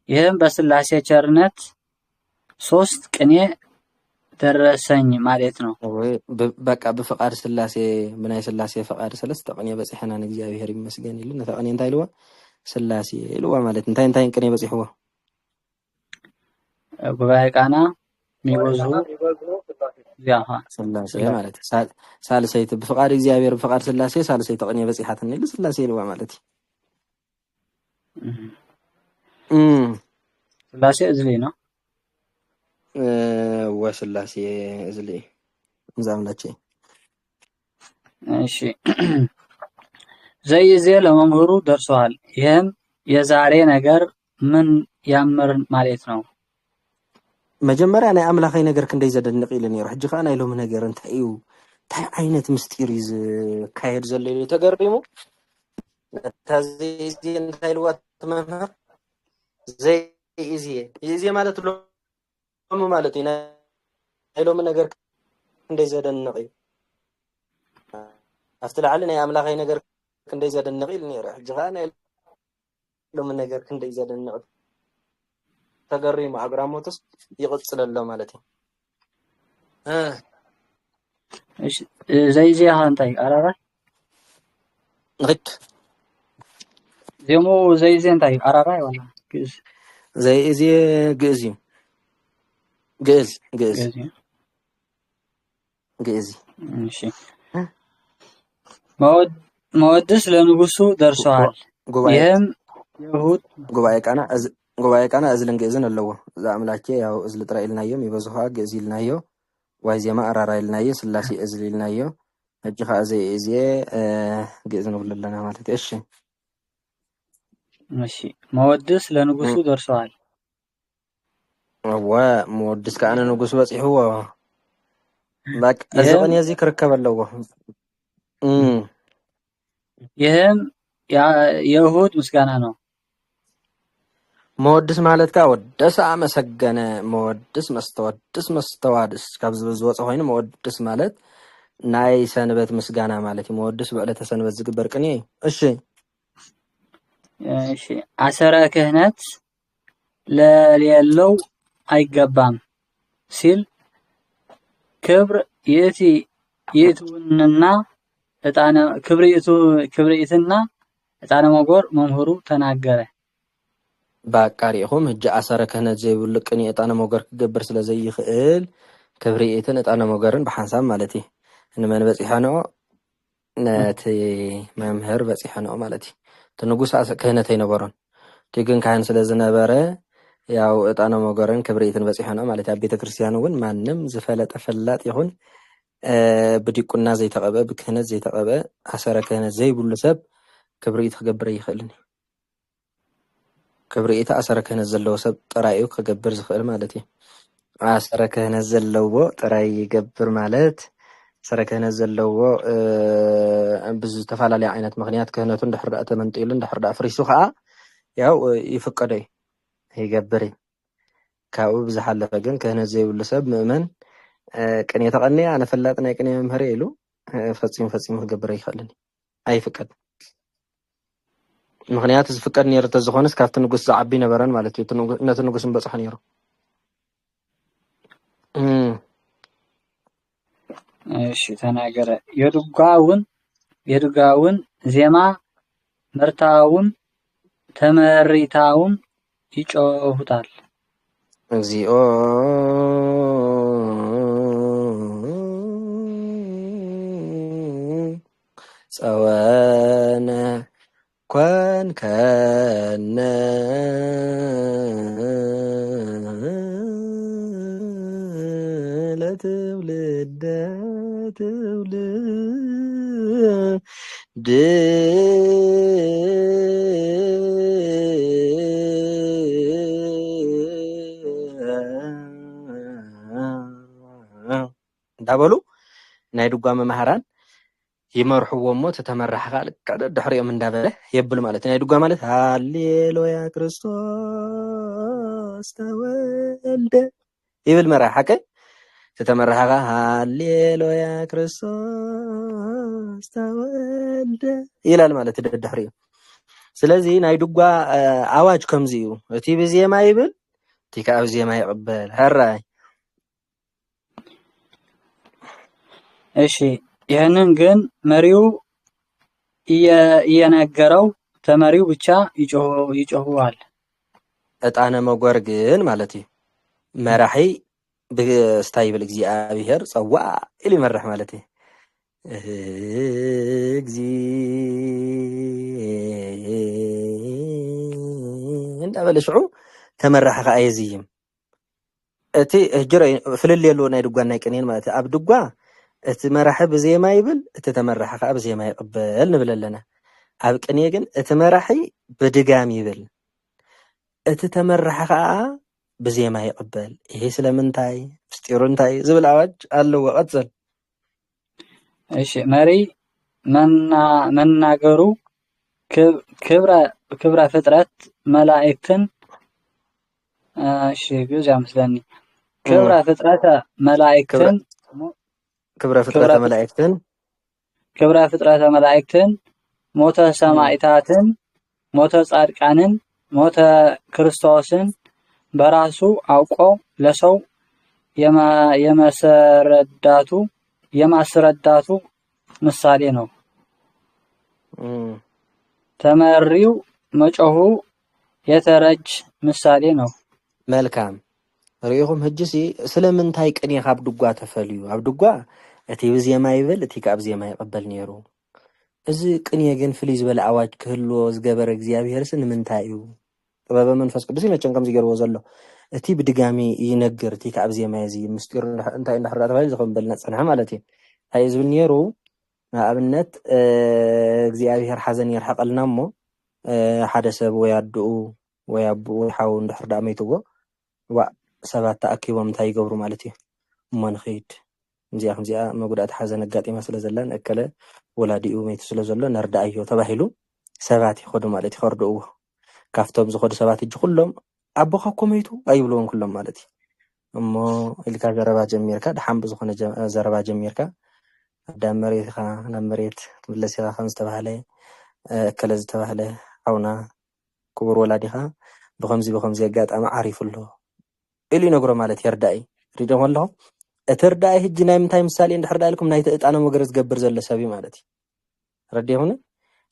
ይህም በስላሴ ቸርነት 3 ቅኔ ደረሰኝ ማለት ነው። ወይ በቃ በፈቃድ ስላሴ ብናይ ስላሴ ፈቃድ ሰለስተ ቅኔ በጽሕና ንእግዚአብሔር ይመስገን ይሉ ነታ ቅኔ እንታይ ልዋ ስላሴ ልዋ ማለት እንታይ ቅኔ በጽሕዎ ጉባኤ ቃና ሚወዝሁ ያሃ ስላሴ ማለት ሳልሰይት በፈቃድ እግዚአብሔር በፈቃድ ስላሴ ሳልሰይት ቅኔ በጽሕትን ይሉ ስላሴ ልዋ ማለት ስላሴ እዝሊ ነው ወስላሴ እዝሊ እንዛምላቼ እሺ ዘይዜ ለመምህሩ ደርሰዋል። ይህም የዛሬ ነገር ምን ያምር ማለት ነው። መጀመሪያ ናይ አምላኻይ ነገር ክንደይ ዘደንቕ ኢለ ነይሩ ሕጂ ከዓ ናይ ሎሚ ነገር እንታይ እዩ እንታይ ዓይነት ምስጢር እዩ ዝካየድ ዘሎ ኢሉ ተገሪሙ ታዚ እንታይ ልዋት መምህር ዘይዜ ማለት ሎሚ ማለት እዩ ናይ ሎሚ ነገር ክንደይ ዘደንቕ እዩ ኣብቲ ላዕሊ ናይ አምላኻይ ነገር ክንደይ ዘደንቕ ኢሉ ነይሩ ሕጂ ከዓ ናይ ሎሚ ነገር ክንደይ ዘደንቕ ተገሪሙ አግራሞትስ ይቅጽል ኣሎ ማለት እዩ እሺ ዘይዜ አንታይ አራራይ ልክ ደሞ ዘይዜ እንታይ አራራይ ወላ ግዕዝ ዘይዜ ግዕዝ እዩ ግዕዝ እሺ መወድስ ለንጉሱ ደርሰዋል። ይህም ይሁድ ጉባኤ ቃና እዝልን ግዕዝን ኣለዎ ዘአምላኬ ያው እዝሊ ጥራይ ኢልናዮም ይበዝሖ ግዕዝ ኢልናዮ ዋይ ዜማ አራራይ ኢልናዮ ስላሴ እዝሊ ኢልናዮ ሕጂ ከዓ ዘይዜ ግዕዝ ንብሎ ኣለና ማለት እዩ እሺ መወድስ ለንጉሱ ደርሰዋል። መወድስ ከዓ ንንጉሱ በፂሕዎ በቃ እዚ ቅኔ እዚ ክርከብ ኣለዎ ይህም የእሁድ ምስጋና ነው። መወድስ ማለት ከዓ ወደሰ አመሰገነ መወድስ መስተዋድስ ካብ ዝወፀ ኮይኑ መወድስ ማለት ናይ ሰንበት ምስጋና ማለት እዩ መወድስ በዕለተ ሰንበት ዝግበር ቅኔ እዩ እሺ አሰረ ክህነት ለሌለው አይገባም ሲል ክብር ይእቱንና ክብሪትና ዕጣነ መጎር መምህሩ ተናገረ። ባቃሪኹም ሕጂ አሰረ ክህነት ዘይብሉ ቅኔ ዕጣነ መጎር ክገብር ስለ ዘይኽእል ክብሪትን ዕጣነ መጎርን ብሓንሳብ ማለት እዩ ንመን በፂሐንኦ ነቲ መምህር በፂሐንኦ ማለት እዩ እቲ ንጉስ ክህነት ኣይነበሮን እቲ ግን ካህን ስለ ዝነበረ ያው ዕጣነ መጎርን ክብሪትን በፂሐንኦ ማለት እዩ ኣብ ቤተ ክርስቲያን እውን ማንም ዝፈለጠ ፈላጥ ይኹን ብዲቁና ዘይተቐበ ብክህነት ዘይተቐበ አሰረ ክህነት ዘይብሉ ሰብ ክብሪት ክገብር ይኽእልን ክብሪት አሰረ ክህነት ዘለዎ ሰብ ጥራይ ክገብር ዝኽእል ማለት እዩ አሰረ ክህነት ዘለዎ ጥራይ ይገብር ማለት አሰረ ክህነት ዘለዎ ብዝተፈላለየ ዓይነት ምክንያት ክህነቱ እንድሕር ዳኣ ተመንጢሉ እንድሕር ዳኣ ፍሪሱ ከዓ ያው ይፍቀዶ ይገብር ካብኡ ብዝሓለፈ ግን ክህነት ዘይብሉ ሰብ ምእመን ቅኔ ተቐንያ ኣነ ፈላጥ ናይ ቅኔ መምህር ኢሉ ፈፂሙ ክገብር ኣይኽእልን ኣይፍቀድ ምክንያቱ ዝፍቀድ ነይሩ ተዝኾነስ ካብቲ ንጉስ ዝዓቢ ነበረን ማለት እዩ ነቲ ንጉስ ንበፅሖ ነይሩ እሺ ተናገረ የድጓውን ዜማ መርታውን ተመሪታውን ይጮሁታል እግዚኦ ጸወነ ኮንከነ ትውልደ ትውልድ እንዳበሉ ናይ ድጓ መምሃራን ይመርሕዎ እሞ ተተመራሕካ ልክዕ ድሕሪኦም እንዳበለ የብል ማለት ናይ ድጓ ማለት ሃሌሉያ ክርስቶስ ተወልደ ይብል መራሕ ሓቀ ተተመራሕካ ሃሌሉያ ክርስቶስ ተወልደ ይላል ማለት ድሕሪኦም ስለዚ ናይ ድጓ አዋጅ ከምዚ እዩ እቲ ብዜማ ይብል እቲ ካብ ዜማ ይቅበል ሕራይ እሺ ይህንን ግን መሪው እየነገረው ተመሪው ብቻ ይጮህዋል እጣነ መጎር ግን ማለት እዩ መራሒ ብስታይ ብል እግዚአብሔር ፀዋዕ ኢሉ ይመርሕ ማለት እዩ እንዳበለ ሽዑ ተመራሕካ ኣየዝይም እቲ ህጅረ ፍልልየሉ ናይ ድጓ ናይ ቅኔን ማለት ኣብ ድጓ እቲ መራሒ ብዜማ ይብል እቲ ተመራሒ ከዓ ብዜማ ይቅበል ንብል ኣለና ኣብ ቅኔ ግን እቲ መራሒ ብድጋም ይብል እቲ ተመራሒ ከዓ ብዜማ ይቅበል ይሄ ስለምንታይ ምስጢሩ እንታይ ዝብል አዋጅ ኣለዎ ቀጽል እሺ መሪ መናገሩ ክብረ ፍጥረት መላእክትን እሺ ግዛ መስለኒ ክብረ ፍጥረት መላእክትን ክብረ ፍጥረት መላእክትን ሞተ ሰማዕታትን ሞተ ጻድቃንን ሞተ ክርስቶስን በራሱ አውቆ ለሰው የማስረዳቱ ምሳሌ ነው ተመሪው መጮሁ የተረጅ ምሳሌ ነው መልካም ሪኢኹም ህጅሲ ስለምንታይ ቅኔ ካብ ድጓ ተፈልዩ ኣብ ድጓ እቲ ብዜማ ይብል እቲ ካብ ዜማ ይቅበል ነይሩ እዚ ቅኔ ግን ፍልይ ዝበለ አዋጅ ክህልዎ ዝገበረ እግዚአብሔርስ ንምንታይ እዩ ጥበበ መንፈስ ቅዱስ ይመቸን ከምዚ ገይርዎ ዘሎ እቲ ብድጋሚ ይነግር እቲ ካብ ዜማ እዚ ምስጢር እንታይ እንዳሕረዳ ተባሂሉ ዝኸምበልና ጽንሐ ማለት እዩ ኣይ ዝብል ነይሩ ንኣብነት እግዚአብሔር ሓዘን ይርሐቀልና እሞ ሓደ ሰብ ወይ ኣድኡ ወይ ኣቦኡ ወይ ሓው እንድሕር ዳ መይትዎ ሰባት ተኣኪቦም እንታይ ይገብሩ ማለት እዩ እሞ ንኸይድ ከምዚኣ መጉዳእቲ ሓዘን ኣጋጢማ ስለ ዘላን እከለ ወላዲኡ መይቱ ስለ ዘሎ ነርዳእዮ ተባሂሉ ሰባት ይኸዱ ማለት ይኸርድእዎ ካፍቶም ዝኸዱ ሰባት እጅ ኩሎም ኣቦኻ እኮ መይቱ ኣይብልዎም ኩሎም ማለት እዩ እሞ ኢልካ ዘረባ ጀሚርካ ድሓን ብዝኾነ ዘረባ ጀሚርካ ኣዳም መሬትካ ናብ መሬት ትምለስ ኢኻ ከም ዝተባህለ እከለ ዝተባህለ ሓውና ክቡር ወላዲኻ ብከምዚ ኣጋጣሚ ዓሪፉ ኣሎ ኢሉ ይነግሮ ማለት የርዳእ ሪድም ኣለኹም እቲ ርዳእ ሕጂ ናይ ምንታይ ምሳሌ እንድሕር ዳልኩም ናይ ተእጣነ መገር ዝገብር ዘሎ ሰብ ማለት እዩ ረዲኹን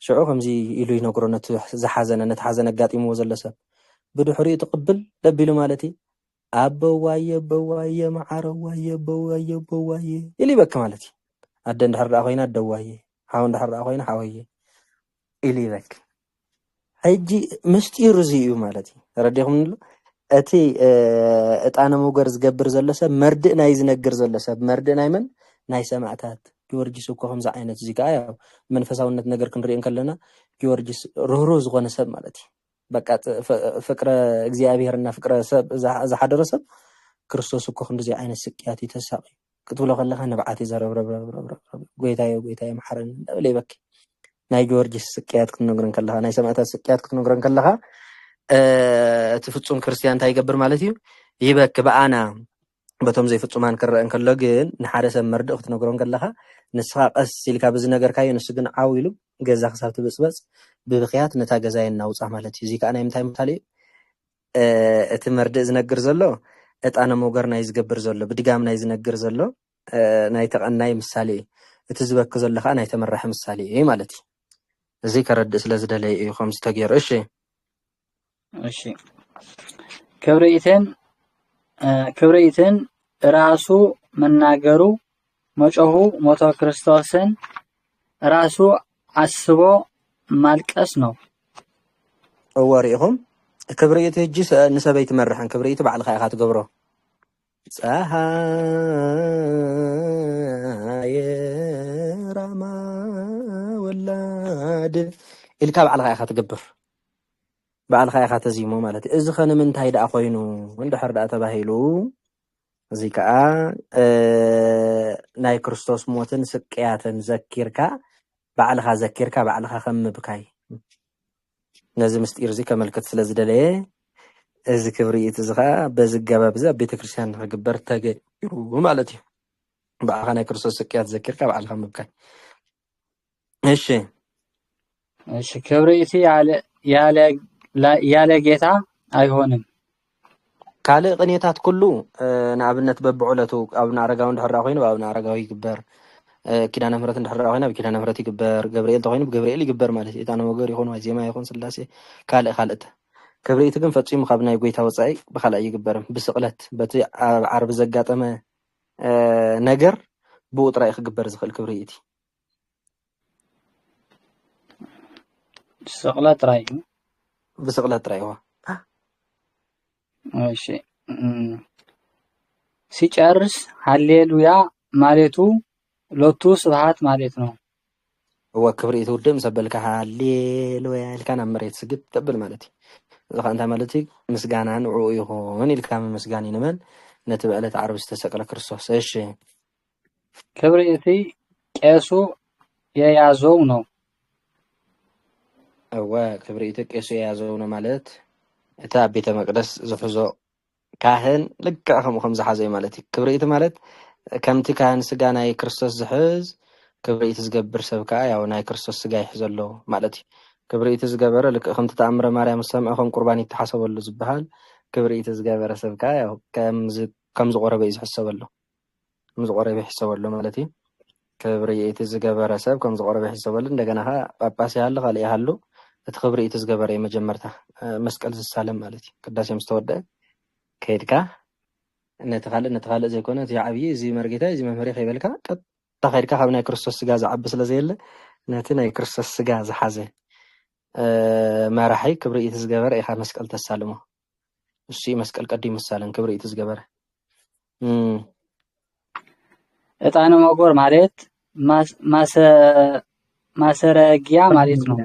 ሽዑ ከምዚ ኢሉ ይነግሮ ነቲ ዝሓዘነ ነቲ ሓዘን ኣጋጢምዎ ዘሎ ሰብ ብድሕሪኡ ትቅብል ደቢሉ ማለት እዩ ኣበዋየ በዋየ ማዓረዋየ በዋየ በዋየ ኢሉ ይበክ ማለት እዩ ኣደ እንድሕር ዳ ኮይና ኣደዋየ ሓው እንድሕር ዳ ኮይና ሓወየ ኢሉ ይበክ ሕጂ ምስጢሩ እዚ እዩ ማለት እዩ ረዲኹም እቲ እጣነ መጎር ዝገብር ዘሎ ሰብ መርድእ ናይ ዝነግር ዘሎ ሰብ መርድእ ናይ መን ናይ ሰማዕታት ጊዮርጊስ እኮ ከምዚ ዓይነት እዚ ከዓ ያው መንፈሳውነት ነገር ክንሪእን ከለና ጊዮርጊስ ርህሩህ ዝኾነ ሰብ ማለት እዩ በቃ ፍቅረ እግዚአብሔርና ፍቅረ ሰብ ዝሓደረ ሰብ ክርስቶስ እኮ ክንደዚ ዓይነት ስቅያት ይተሳቂ ክትብሎ ከለካ ንብዓት ይዘረብረብ ጎይታዬ መሓረኒ እንዳበለ ይበኪ ናይ ጊዮርጊስ ስቅያት ክትነግረን ከለካ ናይ ሰማዕታት ስቅያት ክትነግረን ከለካ እቲ ፍጹም ክርስቲያን እንታይ ይገብር ማለት እዩ ይበክ በኣና በቶም ዘይፍጹማን ክረአን ከሎ ግን ንሓደ ሰብ መርድእ ክትነግሮን ከለካ ንስኻ ቀስ ኢልካ በዚ ነገርካዮ ንሱ ግን ዓው ኢሉ ገዛ ክሳብ ትብፅበፅ ብብክያት ነታ ገዛ የናውፃ ማለት እዩ እዚ ከዓ ናይ ምንታይ ምሳሌ እቲ መርድእ ዝነግር ዘሎ እጣነ መጎር ናይ ዝገብር ዘሎ ብድጋም ናይ ዝነግር ዘሎ ናይ ተቐናይ ምሳሌ እቲ ዝበክ ዘሎ ከዓ ናይ ተመራሒ ምሳሌ እዩ ማለት እዩ እዚ ከረድእ ስለ ዝደለየ እዩ ከምዚ ተገይሩ እሺ ክብሪትን ራሱ መናገሩ መጮሁ ሞቶ ክርስቶስን ራሱ አስቦ ማልቀስ ነው ወሪኢኹም ክብሪት ህጂ ንሰበይ ትመርሕን ክብሪት ባዕልኻ ኢኻ ትገብሮ ፀሃየ ራማ ወላድ ኢልካ ባዕልካ ኢኻ ትገብር ባዕልካ ኢኻ ተዚሞ ማለት እዩ እዚ ኸ ንምንታይ ደኣ ኮይኑ እንድሕር ደኣ ተባሂሉ እዚ ከዓ ናይ ክርስቶስ ሞትን ስቅያትን ዘኪርካ ባዕልካ ዘኪርካ ባዕልካ ከምብካይ ነዚ ምስጢር እዚ ከመልክት ስለ ዝደለየ እዚ ክብሪኢት እዚ ከዓ በዚ ገባብ እዚ ኣብ ቤተክርስትያን ንክግበር ተገይሩ ማለት እዩ ባዕልካ ናይ ክርስቶስ ስቅያት ዘኪርካ ባዕልካ ምብካይ እሺ እሺ ክብሪኢቲ ያለ ጌታ አይሆንም ካልእ ቅኔታት ኩሉ ንኣብነት በብዕለቱ ኣብና ኣረጋዊ እንድሕር ኮይኑ ኣብና ኣረጋዊ ይግበር ኪዳነ ምህረት እንድሕር ኮይና ብኪዳነ ምህረት ይግበር ገብርኤል ተኮይኑ ብገብርኤል ይግበር ማለት እዩ እጣነ ወገር ይኹን ወይ ዜማ ይኹን ስላሴ ካልእተ ክብሪኢቲ ግን ፈፂሙ ካብ ናይ ጎይታ ወፃኢ ብካልእ ይግበርም ብስቕለት በቲ ኣብ ዓርቢ ዘጋጠመ ነገር ብኡ ጥራይ ክግበር ዝኽእል ክብሪኢቲ ስቕለት ጥራይ ብስቕለት ጥራይ ዋ እሺ ሲጨርስ ሃሌሉያ ማለቱ ሎቱ ስብሐት ማለት ነው هو ክብሪኢቲ ውድእ ሰበልካ ሃሌሉያ ኢልካ ናብ መሬት ስግድ ተብል ማለት እዩ እዚ ከዓ እንታይ ማለት እዩ ምስጋና ንዕኡ ይኹን ኢልካ ምስጋና ንመን ነቲ በዕለት ዓርቢ ዝተሰቀለ ክርስቶስ እሺ ክብሪኢቲ ቄሱ የያዘው ነው እወ ክብሪኢቲ ቄሱ የያዘው ነው ማለት እቲ ኣብ ቤተ መቅደስ ዝሕዞ ካህን ልክዕ ከምኡ ዝሓዘ እዩ ማለት እዩ ክብሪኢቲ ማለት ከምቲ ካህን ስጋ ናይ ክርስቶስ ዝሕዝ ክብሪኢቲ ዝገብር ሰብ ከዓ ያው ናይ ክርስቶስ ስጋ ይሕዝ ኣሎ ማለት እዩ ክብሪኢቲ ዝገበረ ልክዕ ከምቲ ተኣምረ ማርያም ሰምዖ ከም ቁርባን ይተሓሰበሉ ዝበሃል ክብሪኢቲ ዝገበረ ሰብ ከዓ ያው ከም ዝቆረበ እዩ ዝሕሰበሉ ከም ዝቆረበ ይሕሰበሉ ማለት እዩ ክብሪኢቲ ዝገበረ ሰብ ከም ዝቆረበ ይሕሰበሉ እንደገና ከዓ ጳጳስ ያህሉ ካልእ ያህሉ እቲ ክብሪኢቲ ዝገበረ እዩ መጀመርታ መስቀል ዝሳለም ማለት እዩ ቅዳሴ ምስ ተወድአ ከይድካ ነቲ ካልእ ዘይኮነ እቲ ዓብዪ እዚ መርጌታ እዚ መምህር ከይበልካ ቀጥታ ከይድካ ካብ ናይ ክርስቶስ ስጋ ዝዓቢ ስለ ዘየለ ነቲ ናይ ክርስቶስ ስጋ ዝሓዘ መራሒ ክብሪኢቲ ዝገበረ ኢኻ መስቀል ተሳልሞ እሱ መስቀል ቀዲሙ ምሳለን ክብሪኢቲ ዝገበረ እጣነ መጎር ማለት ማሰረጊያ ማለት ነው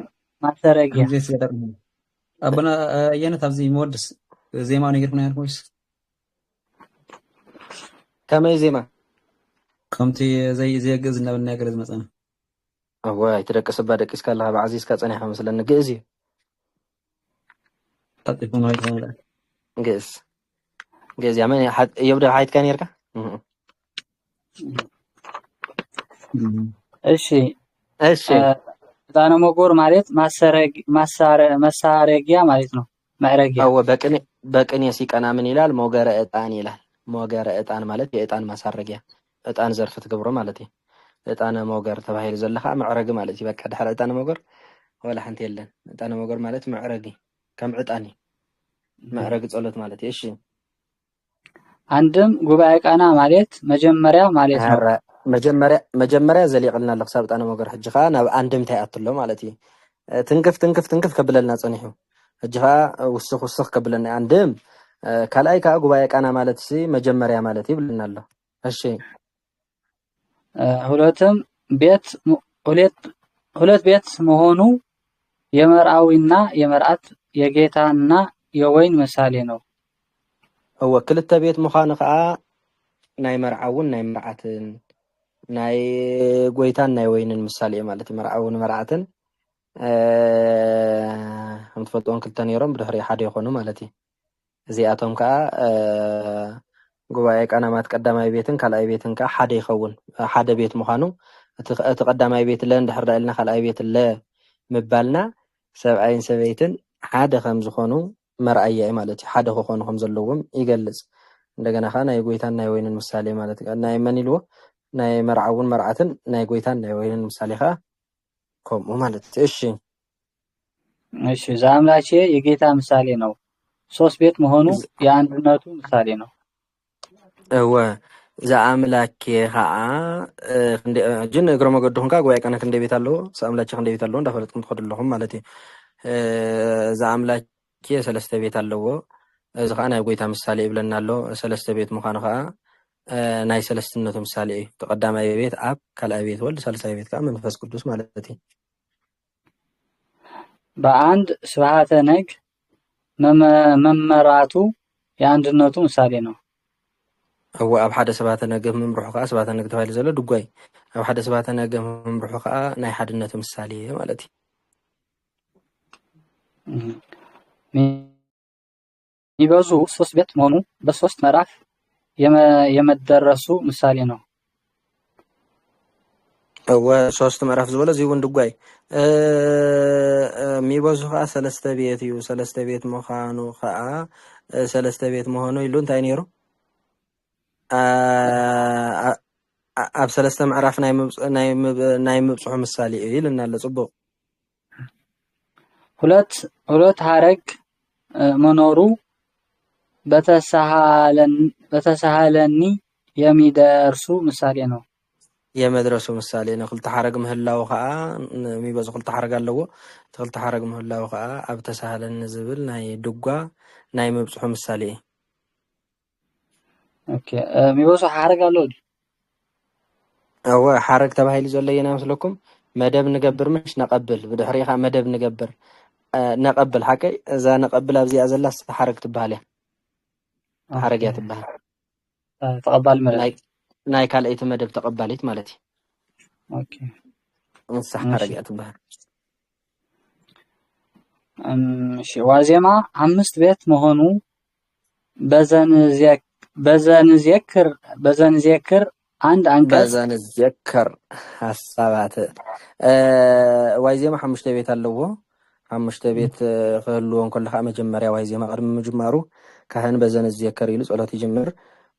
ማሰረጊያ አበና የነት ኣብዚ መወድስ ዜማ ነገር ምን ያልኩስ ከመይ ዜማ ከምቲ ዘይገዝ እናበልና ነገር ዝመፀና ኣዋይ ትደቅስባ ደቂስካ ኣለካ ብዓዚዝካ ፀኒሕካ መስለኒ ግእዝ እዩ ታጢፉ ማለት ነው ግእዝ ያመን የብዳ ሓይትካ ነርካ እሺ እጣነ መጎር ማለት ማሳረጊያ ማለት ነው ማዕረጊያ አዎ በቅኔ ሲቀና ምን ይላል ሞገረ እጣን ይላል ሞገረ እጣን ማለት የእጣን ማሳረጊያ እጣን ዘርፍ ትገብሮ ማለት እዩ እጣነ ሞገር ተባሂሉ ዘለካ ምዕረግ ማለት እዩ በቃ ድሕሪ እጣነ ሞገር ወላ ሓንቲ የለን እጣነ ሞገር ማለት ምዕረግ ከም ዕጣን ምዕረግ ጸሎት ማለት እዩ እሺ አንድም ጉባኤ ቃና ማለት መጀመሪያ ማለት ነው መጀመሪያ ዘሊቅልና ለክሳብ እጣነ ሞገር ሕጂ ከዓ ናብ አንድምታ ይኣትሎ ማለት እዩ ትንክፍ ከብለልና ፀኒሑ ሕጂ ከዓ ውስኽ ከብለና አንድም ካልኣይ ከዓ ጉባኤ ቃና ማለት ሲ መጀመሪያ ማለት ይብልና ኣሎ እሺ ሁለት ቤት መሆኑ የመርአዊና የመርአት የጌታና የወይን ምሳሌ ነው هو ክልተ ቤት ምዃኑ ከዓ ናይ መርዓውን ናይ መርዓትን ናይ ጎይታን ናይ ወይንን ምሳሌ ማለት እዩ መርዓውን መርዓትን ከም ትፈልጥዎም ክልተ ነይሮም ብድሕሪ ሓደ ይኾኑ ማለት እዩ እዚኣቶም ከዓ ጉባኤ ቀናማት ቀዳማይ ቤትን ካልኣይ ቤትን ከዓ ሓደ ይኸውን ሓደ ቤት ምዃኑ እቲ ቀዳማይ ቤት ለ እንድሕር ዳኢልና ካልኣይ ቤት ለ ምባልና ሰብኣይን ሰበይትን ሓደ ከም ዝኾኑ መርአያ ማለት እዩ ሓደ ክኾኑ ከም ዘለዎም ይገልጽ እንደገና ከዓ ናይ ጎይታን ናይ ወይንን ምሳሌ ማለት እዩ ናይ መን ኢልዎ ናይ መርዓውን መርዓትን ናይ ጎይታን ናይ ወይንን ምሳሌ ከዓ ከምኡ ማለት እዩ እሺ ዘአምላኬ የጌታ ምሳሌ ነው ሶስት ቤት መሆኑ የአንድነቱ ምሳሌ ነው እወ ዘአምላኬ ከዓ ጅን እግሮ መገድኹም ከዓ ጉባኤ ቀና ክንደይ ቤት ኣለዎ ዘአምላኬ ክንደይ ቤት ኣለዎ እንዳፈለጥኩም ትኸዱ ኣለኹም ማለት እዩ ዘአምላኬ ሰለስተ ቤት ኣለዎ እዚ ከዓ ናይ ጎይታ ምሳሌ ይብለና ኣሎ ሰለስተ ቤት ምዃኑ ከዓ ናይ ሰለስትነቱ ምሳሌ እዩ ተቀዳማይ ቤት ኣብ ካልኣይ ቤት ወልድ ሳልሳይ ቤት ከዓ መንፈስ ቅዱስ ማለት እዩ በአንድ ስብሐተ ነግ መመራቱ የአንድነቱ ምሳሌ ነው። هو ኣብ ሓደ ስብሐተ ነግ ምምርሑ ከዓ ስብሐተ ነግ ተባሂሉ ዘሎ ድጓይ ኣብ ሓደ ስብሐተ ነግ ምምርሑ ከዓ ናይ ሓድነቱ ምሳሌ ማለት እዩ የሚበዙ 3 ቤት መሆኑ በ3 ምዕራፍ የመደረሱ ምሳሌ ነው። هو 3 ምዕራፍ ዝበለ እዚ እውን ድጓይ የሚበዙ ከዓ ሰለስተ ቤት እዩ ሰለስተ ቤት ምዃኑ ከዓ ሰለስተ ቤት መሆኑ ኢሉ እንታይ ነይሩ ኣብ ሰለስተ ምዕራፍ ናይ ምብፅሑ ምሳሌ እዩ ኢልና ኣሎ ጽቡቕ ሁለት ሀረግ መኖሩ በተሳሃለኒ የሚደርሱ ምሳሌ ነው። የመድረሱ ምሳሌ ነው ክልተ ሐረግ ምህላው ከዓ የሚበዙ ክልተ ሐረግ ኣለዎ ክልተ ሐረግ ምህላው ከዓ ኣብ ተሳሃለኒ ዝብል ናይ ድጓ ናይ ምብፅሑ ምሳሌ እዩ ኦኬ የሚበዙ ሐረግ ኣለዎ هو حرك تبعي لزول ينام سلكم مدب نقبر مش نقبل بدحريقة مدب نقبر نقبل حكي إذا نقبل أبزي أزل حرك تبالي حركات تبالي تقبل مدب ناي كالأيت مدب تقبليت مالتي اوكي صح حركات تبالي ዋዜማ 5 ቤት መሆኑ በዘን ዚክር አንድ አንቀጽ በዘን ዚክር ሐሳባት ዋዜማ 5 ቤት ኣለዎ 5 ቤት ክህልዎን ከለኻ መጀመርያ ዋዜማ ቅድሚ ምጅማሩ ካህን በዘን ዚክር ኢሉ ጸሎት ይጅምር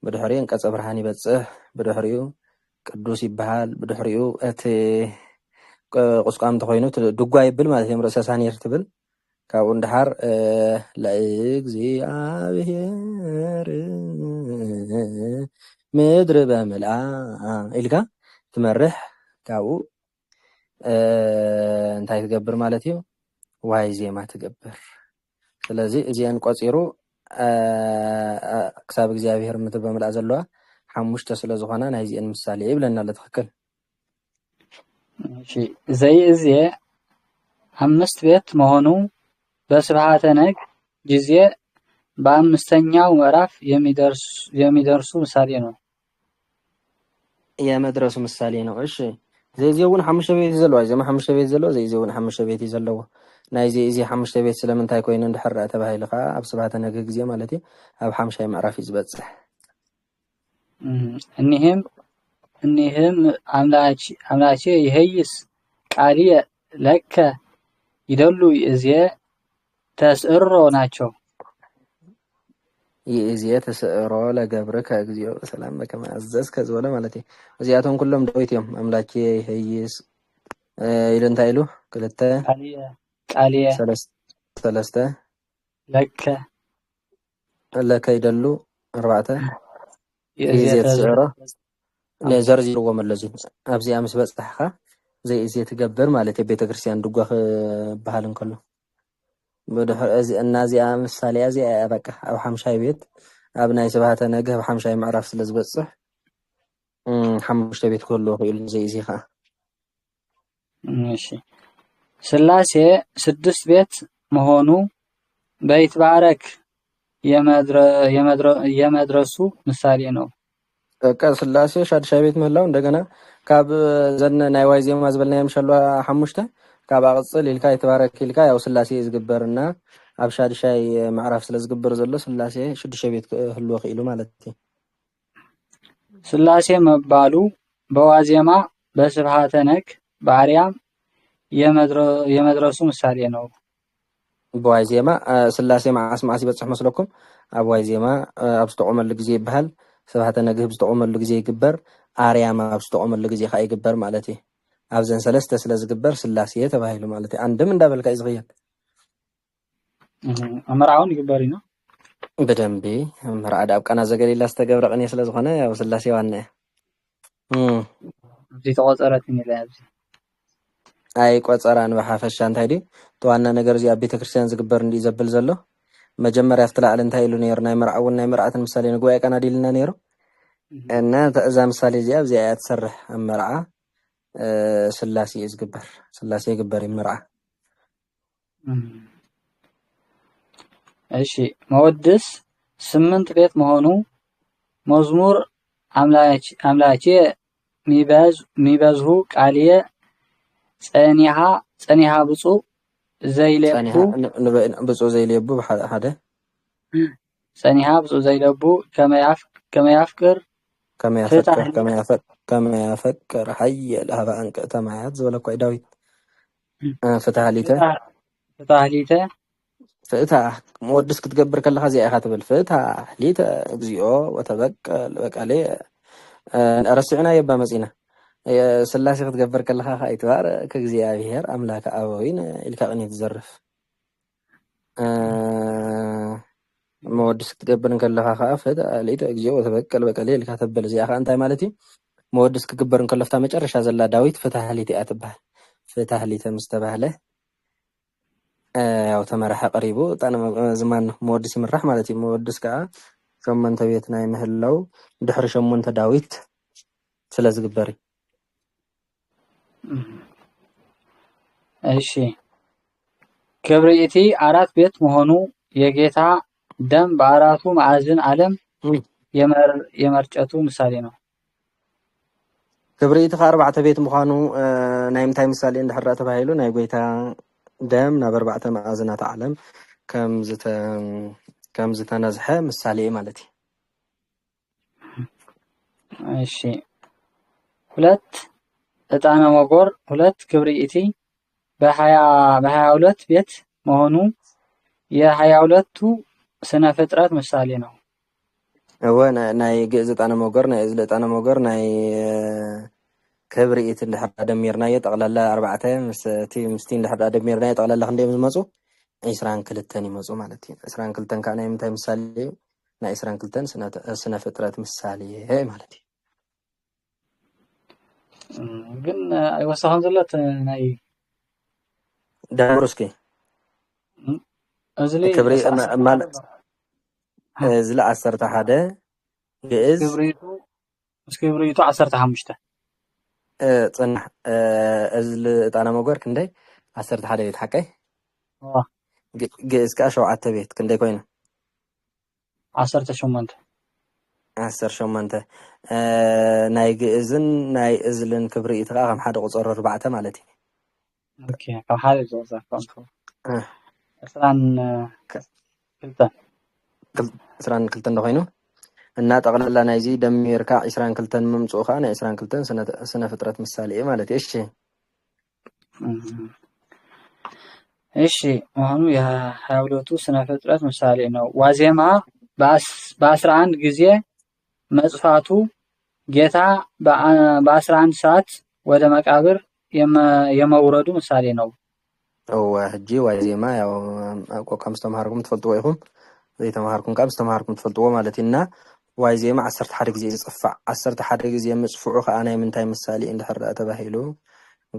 ብድሕሪኡ አንቀጽ ብርሃን ይበጽሕ ብድሕሪኡ ቅዱስ ይበሃል ብድሕሪኡ እቲ ቁስቋም ተኮይኑ ድጓ ይብል ማለት እዩ ርእሰ ሳኔር ትብል ካብኡ እንድሓር ለእግዚአብሔር ምድር በምልአ ኢልካ ትመርሕ ካብኡ እንታይ ትገብር ማለት እዩ ዋዜማ ትገብር ስለዚ እዚአን ቆፂሩ ክሳብ እግዚአብሔር ምድር በምልአ ዘለዋ ሓሙሽተ ስለ ዝኾና ናይ እዚአን ምሳሌ ይብለና ኣሎ ትክክል እሺ ዘይእዜ 5 ቤት መሆኑ በስብሐተ ነግ ጊዜ በአምስተኛው ምዕራፍ የሚደርሱ ምሳሌ ነው የመድረሱ ምሳሌ ነው እሺ ዘይዚውን 5 ቤት ዘለዎ ዘማ 5 ቤት ዘለዎ ዘይዚውን 5 ቤት ዘለዎ ናይ እዚ 5 ቤት ስለምንታይ ኮይኑ እንድሕራ ተባሂልካ ኣብ ስብሐተ ነግ ጊዜ ማለት እዩ ኣብ 5 ምዕራፍ ይዝበጽሕ እኒህም አምላኬ ይሄይስ ቃልየ ለከ ይደሉ እዚ ተስዕሮ ናቸው የእዚያ ተስዕሮ ለገብርከ እግዚኦ ሰላም በከመ አዘዝከ ዝበለ ማለት እዩ እዚያቶም ኩሎም ዳዊት እዮም አምላኬ ይሄይስ ኢሉ እንታይ ኢሉ ክልተ ቃልየ ሰለስተ ለከ ይደሉ ኣርባዕተ የእዚያ ተስዕሮ ለዘርዚርዎ መለዙ ኣብዚ ኣምስ በጽሕኻ ዘይእዚያ ትገብር ማለት እዩ ቤተክርስትያን ድጓ ክበሃል እንከሎ እዚኣ ምሳሌ እዚኣ በቃ ኣብ 5 ቤት ኣብ ናይ ስብሐተ ነግ ኣብ 5 ምዕራፍ ስለ ዝበጽሕ 5 ቤት ክህልዎ ክኢሉ ዘይእዚ ከዓ እሺ ስላሴ 6 ቤት መሆኑ በይትባረክ የመድረሱ ምሳሌ ነው በቃ ስላሴ 6 ቤት ምህላው እንደገና ካብ ዘነ ናይ ዋዜማ ዝበልና የምሸሏ 5 ካብ ኣቅጽል ኢልካ ይትባረክ ኢልካ ያው ስላሴ ዝግበርና ኣብ 6 ምዕራፍ ስለ ዝግበር ዘሎ ስላሴ 6 ቤት ክህልዎ ክኢሉ ማለት እዩ ስላሴ መባሉ በዋዜማ በስብሐተ ነግ በአርያም የመድረሱ ምሳሌ ነው በዋዜማ ስላሴ ማዓስ ይበጽሕ መስለኩም ኣብ ዋዜማ ኣብ ዝተቆመሉ ግዜ ይበሃል ስብሐተ ነግ ዝተቆመሉ ግዜ ይግበር አርያም ኣብ ዝተቆመሉ ግዜ ከዓ ይግበር ማለት እዩ ኣብዘን ሰለስተ ስለ ዝግበር ስላሴ ተባሂሉ ማለት እዩ አንድም እንዳበልካ ይዝኽየል አመራውን ይግበር ነው በደንብ መርዓድ ኣብ ቀና ዘገሊላ ዝተገብረ ቅኔ ስለ ዝኾነ ያው ስላሴ ዋና እዚ ተቆፀረት ንላብዚ ኣይ ቆፀራን በሓፈሻ እንታይ ዲ ተዋና ነገር እዚ ኣብ ቤተክርስትያን ዝግበር እንዲ ዘብል ዘሎ مجمرة افتلع الانتهي لنير نايمر أول نايمر عتن مثالي نقوي كان ديلنا نيرو أن إذا مثالي زياب زي تسرح مرعى سلاسي يزقبر سلاسي يقبر مرعى እሺ መወድስ 8 ቤት መሆኑ መዝሙር አምላኬ ሚበዝሁ ቃልየ ጸኒሃ ብፁዕ ዘይለቡ ብፁዕ ዘይለቡ ሓደ ጸኒሃ ብፁዕ ዘይለቡ ከመያፍቅር كما يفكر حي لها أنك تمايات زولك داويت فتح مودس كتقبر كلها زي أخات بالفتح ليتا اجزيو وتبكل عليه رسعنا يبقى مزينة سلاسي كتقبر كلها خايتوار كجزيابير أملاك أبوين إلك أغني تزرف مودس كتقبر كلها خافت ليتا اجزيو وتبكل عليه إلك تبل زي أخا أنت مالتي مودس كتقبر كلفتا مجرش هذا داويت فتح ليتي أتبه فتح ليتا مستبهله ያው ተመረሐ ቀሪቡ ጣነ ዘማን መወድስ ይምራሕ ማለት እዩ መወድስ ከዓ ሸሞንተ ቤት ናይ ምህላው ድሕሪ ሸሞንተ ዳዊት ስለዝግበር እሺ ክብሪቲ 4 ቤት መሆኑ የጌታ ደም በአራቱ ማዕዘን ዓለም የመርጨቱ ምሳሌ ነው ክብሪቲ 4 ቤት መሆኑ ናይ ምንታይ ምሳሌ እንድሕራ ተባሂሉ ናይ ጎይታ دم نبر بعث معازنات عالم كم زت نزحة مثالية مالتي. ماشي. ሁለት እጣነ መጎር ሁለት ክብሪቲ በ22 ቤት መሆኑ የ22ቱ ስነ ፍጥረት ምሳሌ ነው። ናይ ግዕዝ እጣነ መጎር ናይ እዝለ እጣነ መጎር ናይ كبريت اللي حد دميرنا يطغل الله 4 مستين اللي حد دميرنا يطغل الله خندي مزمصو عسران كلتن يمصو معناتي عسران كلتن كان يمتى مثالي نا عسران كلتن سنه فطرات مثالي هي معناتي ግን አይወሳሁን ዘለት ናይ ዳምሮስኪ እዝሊ كبري ማለት እዝለ 11 ግዕዝ ክብሪቱ 15 صنح ازل انا مغور كندي 11 بيت حقي جيس كاشو عت بيت كندي كوينه 18 ناي جيزن ناي ازلن كبريت رقم حد قصر 4 مالتي اوكي كم حاجه زوزا كنتو اسران كلتن كوينو እና ጠቅላላ ናይዚ ደሚርካ 22 መምጽኡ ካ ናይ 22 ስነ ፍጥረት ምሳሌ ማለት እሺ አሁን የ22ቱ ስነ ፍጥረት ምሳሌ ነው ዋዜማ በ11 ጊዜ መጽፋቱ ጌታ በ11 ሰዓት ወደ መቃብር የመውረዱ ምሳሌ ነው ህጂ ዋዜማ ያው ቆቃም ተማርኩም ተፈልጥዎ ይኹም ዘይተማርኩም ቃም ተማርኩም ተፈልጥዎ ማለትና ዋይዜማ 11 ጊዜ ይጽፋ 11 ጊዜ ምጽፍዑ ከአናይ ምንታይ ምሳሌ እንድሕራ ተባሂሉ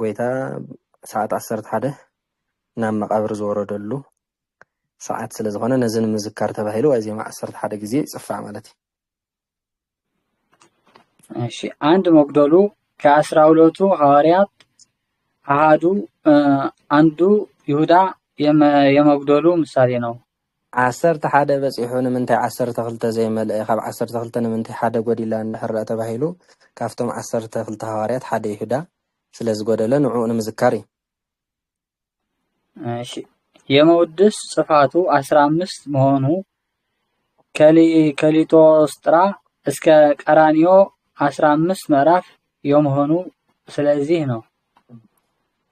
ጎይታ ሰዓት 11 ናብ መቃብር ዝወረደሉ ሰዓት ስለዝኾነ ነዝን ምዝካር ተባሂሉ ዋይዜማ 11 ጊዜ ይጽፋ ማለት እሺ አንድ መግደሉ ከ12ቱ ሐዋርያት አንዱ ይሁዳ የመግደሉ ምሳሌ ነው 11 በጽሑን ምንታይ 12 ዘይመልእ ካብ 12 ምንታይ ሓደ ጎዲላ እንድሕራ ተባሂሉ ካፍቶም 12 ሐዋርያት ሓደ ይሁዳ ስለዝጎደለ ንዑ ንምዝካር እሺ የመውድስ ጽፋቱ 15 መሆኑ ከሊቶስጥራ እስከ ቀራኒዮ 15 ምዕራፍ የመሆኑ ስለዚህ ነው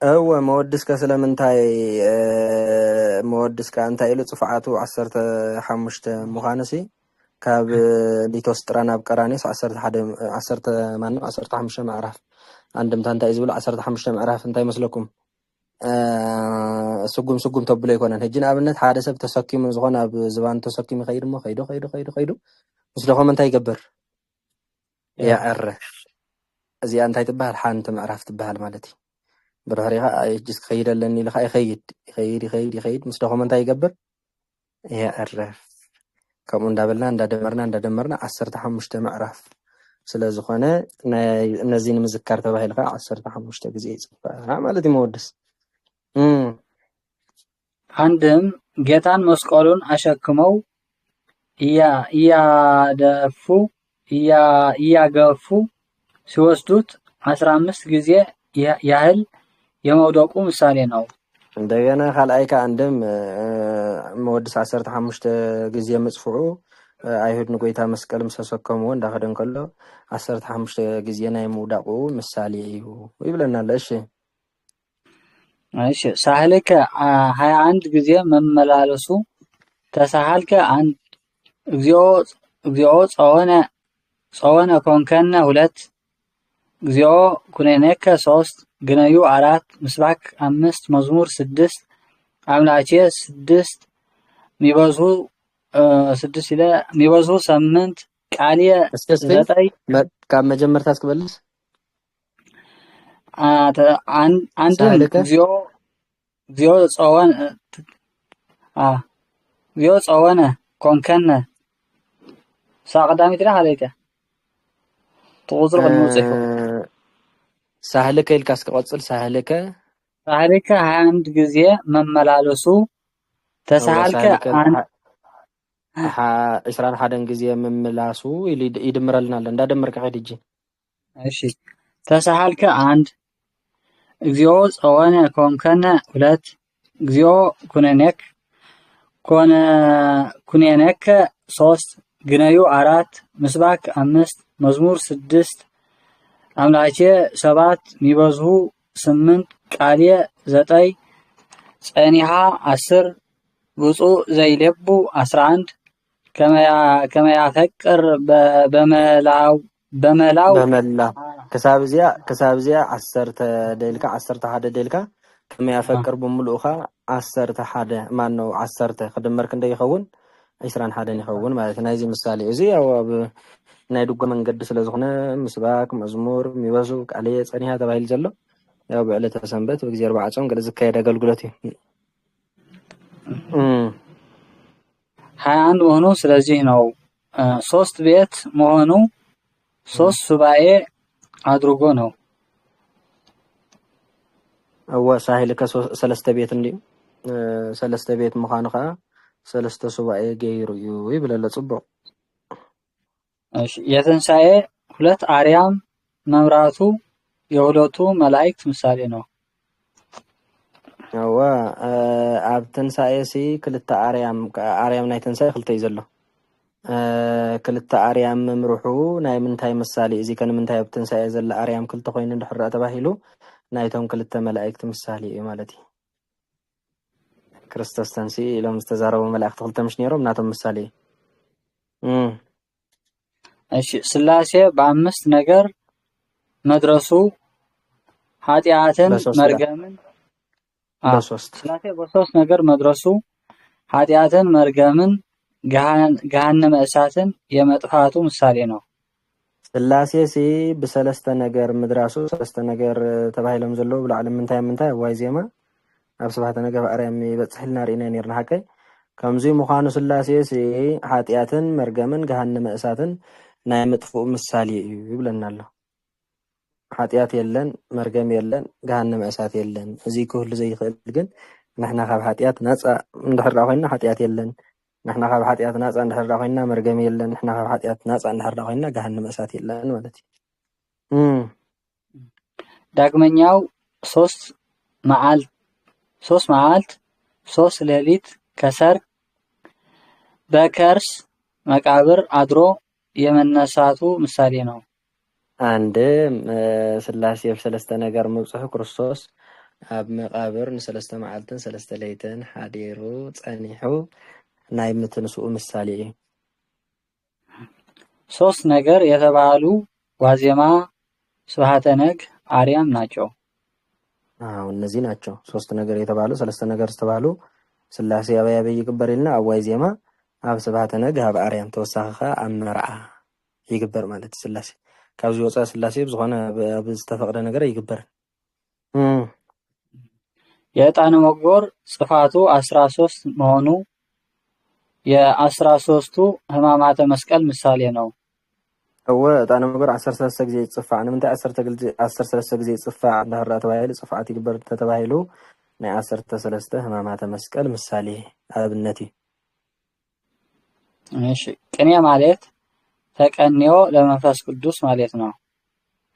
هو مودس كسلمنتاي مودس كانتا إلو صفعاتو 15 مخانسي كاب ليتوسترانا بقرانيس 15 معرف عندما تانتا إزبل 15 معرف انتاي مسلكم سقم تبلي كونان هجين أبنت حادثة تسكيم زغانا بزبان تسكيم خير ما خيدو مسلكم انتاي قبر يا زي انتاي تبهل حانت معرف تبهل مالتي برهريها جس خير لني لخا يخيد مستخدم انت يقبر የዕረፍ ከምኡ እንዳደመርና 15 ምዕራፍ ስለዝኾነ ነዚ ንምዝካር ተባሂልካ 15 ግዜ ይፅፋ ማለት እዩ መወድስ አንድም ጌታን መስቀሉን አሸክመው እያገፉ ሲወስዱት 15 ጊዜ ያህል የመውደቁ ምሳሌ ነው። እንደገና ካልአይካ አንድም መወድስ 15 ጊዜ መጽፍዑ አይሁድ ንጎይታ መስቀል ምሰሰከምዎ እንዳኸደን ከሎ 15 ጊዜ ናይ መውዳቁ ምሳሌ እዩ ይብለናል። እሺ ሳህልከ 21 ጊዜ መመላለሱ ተሳሃልከ አንድ እግዚኦ ጸወነ ኮንከነ 2 እግዚኦ ኩነኔከ 3 ግነዩ 4 ምስባክ 5 መዝሙር 6 አምላኬ 6 ሚበዙ 6 ኢለ ሚበዙ 8 ቃልየ 9 ካብ መጀመርታ እስክበልስ አንድም እግዚኦ ጸወነ ኮንከነ ሳቅዳሚት ላ ሃለይከ ተቆዝሮ ቅድሚ ሳህልከ ኢልካ እስክቀፅል ሳህልከ 21 ጊዜ መመላለሱ ተሳሃልከ 21 ጊዜ መመላሱ ይድምረልና አለ እንዳደመርካ ኸድ እጂ እሺ ተሳሃልከ 1 እግዚኦ ጸወነ ኮንከነ 2 እግዚኦ ኩነኔከ 3 ግነዩ 4 ምስባክ 5 መዝሙር 6 አምላኬ 7 ሚበዝሁ 8 ቃልየ 9 ጸኒሃ 10 ብፁዕ ዘይለቡ 11 ከመያ ፈቅር በመላው كسابزيا 10 ديلكا 10 حدا ديلكا كما يفكر بملؤخا 10 حدا ما انه 10 خدمرك انده يخون 20 حدا يخون معناتها نايزي مثالي ازي او ناي دوغ منقد ስለዝኾነ مسباك مزمور ميوزو قاليه صنيها تبايل ዘሎ ያው በዕለተ ሰንበት በጊዜ 4 ጾም ገለ ዝካየድ አገልግሎት እዩ 21 መሆኑ ስለዚህ ነው 3 ቤት መሆኑ 3 ሱባኤ አድርጎ ነው አዋ ሳሂልከ 3 ቤት እንዴ 3 ቤት መኻንኻ 3 ሱባኤ ገይሩ እዩ ይብለለ ጽቡቅ እሺ የትንሳኤ 2 አርያም መምራቱ የሁለቱ መላእክት ምሳሌ ነው አዋ ኣብ ትንሳኤ ሲ ክልተ አርያም ናይ ትንሳኤ ክልተ እዩ ዘሎ ክልተ አርያም መምርሑ ናይ ምንታይ ምሳሌ እዚ ከን ምንታይ ኣብ ትንሳኤ ዘለ አርያም ክልተ ኮይኑ እንድሕር ተባሂሉ ናይቶም ክልተ መላእክት ምሳሌ እዩ ማለት እዩ ክርስቶስ ተንሲ ኢሎም ዝተዛረቡ መላእክት ክልተ ምሽ ነይሮም ናቶም ምሳሌ እሺ ስላሴ በአምስት ነገር መድረሱ ኃጢአትን መርገምን ስላሴ በሶስት ነገር መድረሱ ኃጢአትን መርገምን ገሃነመ እሳትን የመጥፋቱ ምሳሌ ነው ስላሴ ሲ በሰለስተ ነገር መድራሱ ሰለስተ ነገር ተባሂሎም ዘሎ ብላዕሊ ምንታይ ዋይ ዜማ ኣብ ሰባተ ነገር አርያም ይበጽሕልና ሪና ነርና ሐቀይ ከምዚ ምዃኑ ስላሴ ሲ ኃጢአትን መርገምን ገሃነመ እሳትን ናይ መጥፋኡ ምሳሌ እዩ ይብለናል ኃጢአት የለን መርገም የለን ገሃነመ እሳት የለን እዚ ኩሉ ዘይኽእል ግን ንሕና ካብ ኃጢአት ነፃ እንድሕር ኮይና ኃጢአት የለን ንሕና ካብ ኃጢአት ነፃ እንድሕር ኮይና መርገም የለን ንሕና ካብ ኃጢአት ነፃ እንድሕር ኮይና ገሃነመ እሳት የለን ማለት እዩ ዳግመኛው 3 መዓልት 3 ሌሊት ከሰርክ በከርስ መቃብር አድሮ የመነሳቱ ምሳሌ ነው አንድ ስላሴ በሰለስተ ነገር መብጽሑ ክርስቶስ ኣብ መቃብር ንሰለስተ መዓልትን ሰለስተ ሌሊትን ሓዲሩ ጸኒሑ ናይ ምትንስኡ ምሳሌ እዩ 3 ነገር የተባሉ ዋዜማ ስብሐተ ነግ አርያም ናቸው እነዚህ ናቸው 3 ነገር የተባሉ ሰለስተ ነገር ዝተባሉ ስላሴ ያበይ ይግበርልና ኣብ ዋዜማ ኣብ ስብሐተ ነግ ኣብ አርያም ተወሳኸ ኣብ መርዓ ይግበር ማለት ስላሴ ካብዚ ወፃ ስላሴ ብዝኾነ ኣብ ዝተፈቀደ ነገር ይግበር የዕጣን መጎር ጽፋቱ 13 መሆኑ የ13ቱ ሕማማተ መስቀል ምሳሌ ነው። هو أنا مقر 13 ጊዜ ይጽፋዕ ንምንታይ 13 ጊዜ ይጽፋዕ እንዳህራ ተባሂሉ ጽፍዓት ይግበር ተባሂሉ ናይ 13 ሕማማተ መስቀል ምሳሌ ኣብነት እዩ። እሺ ቅኔ ማለት ተቀንዮ ለመንፈስ ቅዱስ ማለት ነው።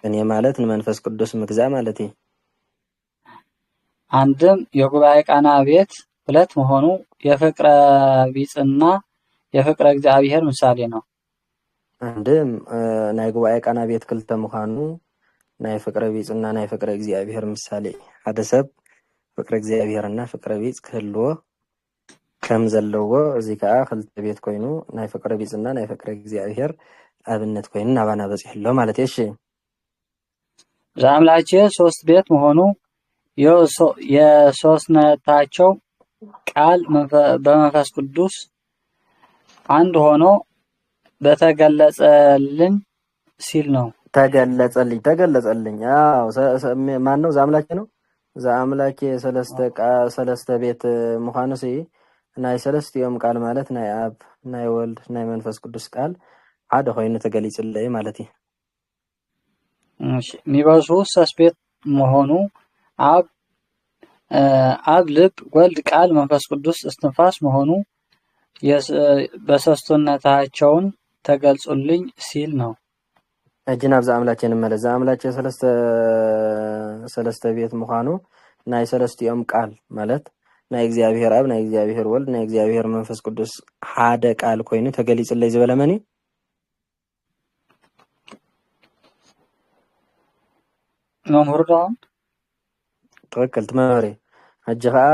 ቅኔ ማለት ለመንፈስ ቅዱስ ምግዛእ ማለት እዩ። አንድም የጉባኤ ቃና ቤት ሁለት መሆኑ የፍቅረ ቢጽና የፍቅረ እግዚአብሔር ምሳሌ ነው። አንድም ናይ ጉባኤ ቃና ቤት ክልተ ምዃኑ ናይ ፍቅረ ቢጽና ናይ ፍቅረ እግዚአብሔር ምሳሌ ሓደ ሰብ ፍቅረ እግዚአብሔርና ፍቅረ ቢጽ ክህልዎ ከም ዘለዎ እዚ ከዓ ክልተ ቤት ኮይኑ ናይ ፍቅረ ቢጽና ናይ ፍቅረ እግዚአብሔር ኣብነት ኮይኑ ናባና በጽሕሎ ማለት እዩ። እሺ ዛምላቼ ሶስት ቤት መሆኑ የሶስትነታቸው ቃል በመንፈስ ቅዱስ አንድ ሆኖ በተገለጸልን ሲል ነው። ተገለጸልኝ አዎ ማን ነው? ዛምላኬ ነው። ዛምላኬ ሰለስተ ቤት ምዃኑሲ ናይ ሰለስቲኦም ቃል ማለት ናይ አብ ናይ ወልድ ናይ መንፈስ ቅዱስ ቃል ሓደ ኮይኑ ተገሊጽልይ ማለት እዩ። እሺ ሚበዙ ሶስት ቤት መሆኑ አብ ልብ ወልድ ቃል መንፈስ ቅዱስ እስትንፋስ መሆኑ በሶስትነታቸውን ተገልጹልኝ ሲል ነው። እጅናብ ዛምላኬ እንመለስ። ዛምላኬ ሰለስተ ቤት ምዃኑ ናይ ሰለስቲኦም ቃል ማለት ናይ እግዚአብሔር አብ ናይ እግዚአብሔር ወልድ ናይ እግዚአብሔር መንፈስ ቅዱስ ሓደ ቃል ኮይኑ ተገሊጽልይ ዝበለ መን እዩ? መምህር ዳውን ትክክል ትመሪ ሕጂ ከዓ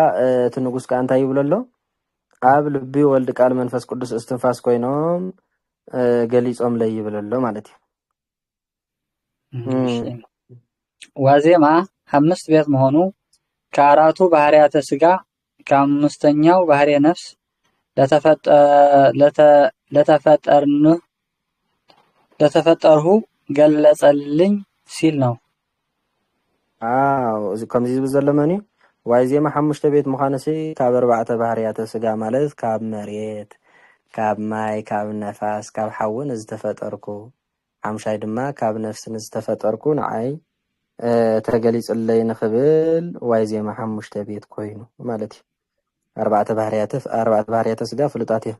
እቲ ንጉስ ከዓ እንታይ ይብሎ ኣሎ? አብ ልቢ ወልድ ቃል መንፈስ ቅዱስ እስትንፋስ ኮይኖም ገሊጾም ለይ ይብሎ ኣሎ ማለት እዩ። ዋዜማ አምስት ቤት መሆኑ ከአራቱ ባህሪያተ ስጋ ከአምስተኛው ባህሪ ነፍስ ለተፈጠርሁ ገለጸልኝ ሲል ነው። አዎ እዚ ከምዚ ዝብል ዘሎ መን እዩ? ዋዜማ ሓሙሽተ ቤት ምዃኑሲ ካብ ኣርባዕተ ባህርያተ ስጋ ማለት ካብ መሬት ካብ ማይ ካብ ነፋስ ካብ ሓውን ዝተፈጠርኩ ሓምሻይ ድማ ካብ ነፍስን ዝተፈጠርኩ ንዓይ ተገሊጽለይ ንኽብል ዋዜማ ሓሙሽተ ቤት ኮይኑ ማለት እዩ። ኣርባዕተ ባህርያተ ስጋ ፍሉጣት እዮም።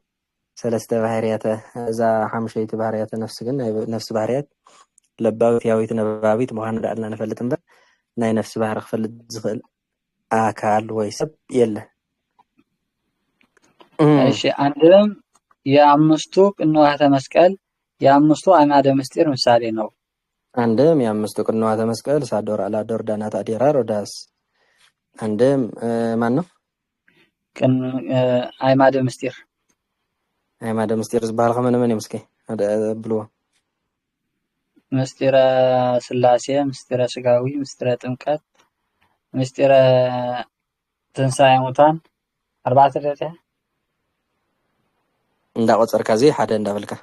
ሰለስተ ባህርያተ እዛ ሓሙሽተይቲ ባህርያተ ነፍሲ ግን ናይ ነፍሲ ባህርያት ለባዊት ያዊት ነባቢት ምዃኑ ዳዕልና ንፈልጥ እምበር ናይ ነፍሲ ባህሪ ክፈልጥ ዝኽእል አካል ወይ ሰብ የለ። እሺ አንድም የአምስቱ ቅንዋተ መስቀል የአምስቱ አዕማደ ምስጢር ምሳሌ ነው። አንድም የአምስቱ ቅንዋተ መስቀል ሳዶር አላዶር ዳናት አዴራ ሮዳስ አንድም ማን ነው? አዕማደ ምስጢር ዝበሃል ከመነ መን ምስኪ ብልዎ ምስጢረ ስላሴ ምስጢረ ስጋዊ ምስጢረ ጥምቀት ምስጢረ ትንሣኤ ሙታን አርባዕተ ደረጃ እንዳቆጸርካ እዚ ሓደ እንዳበልካ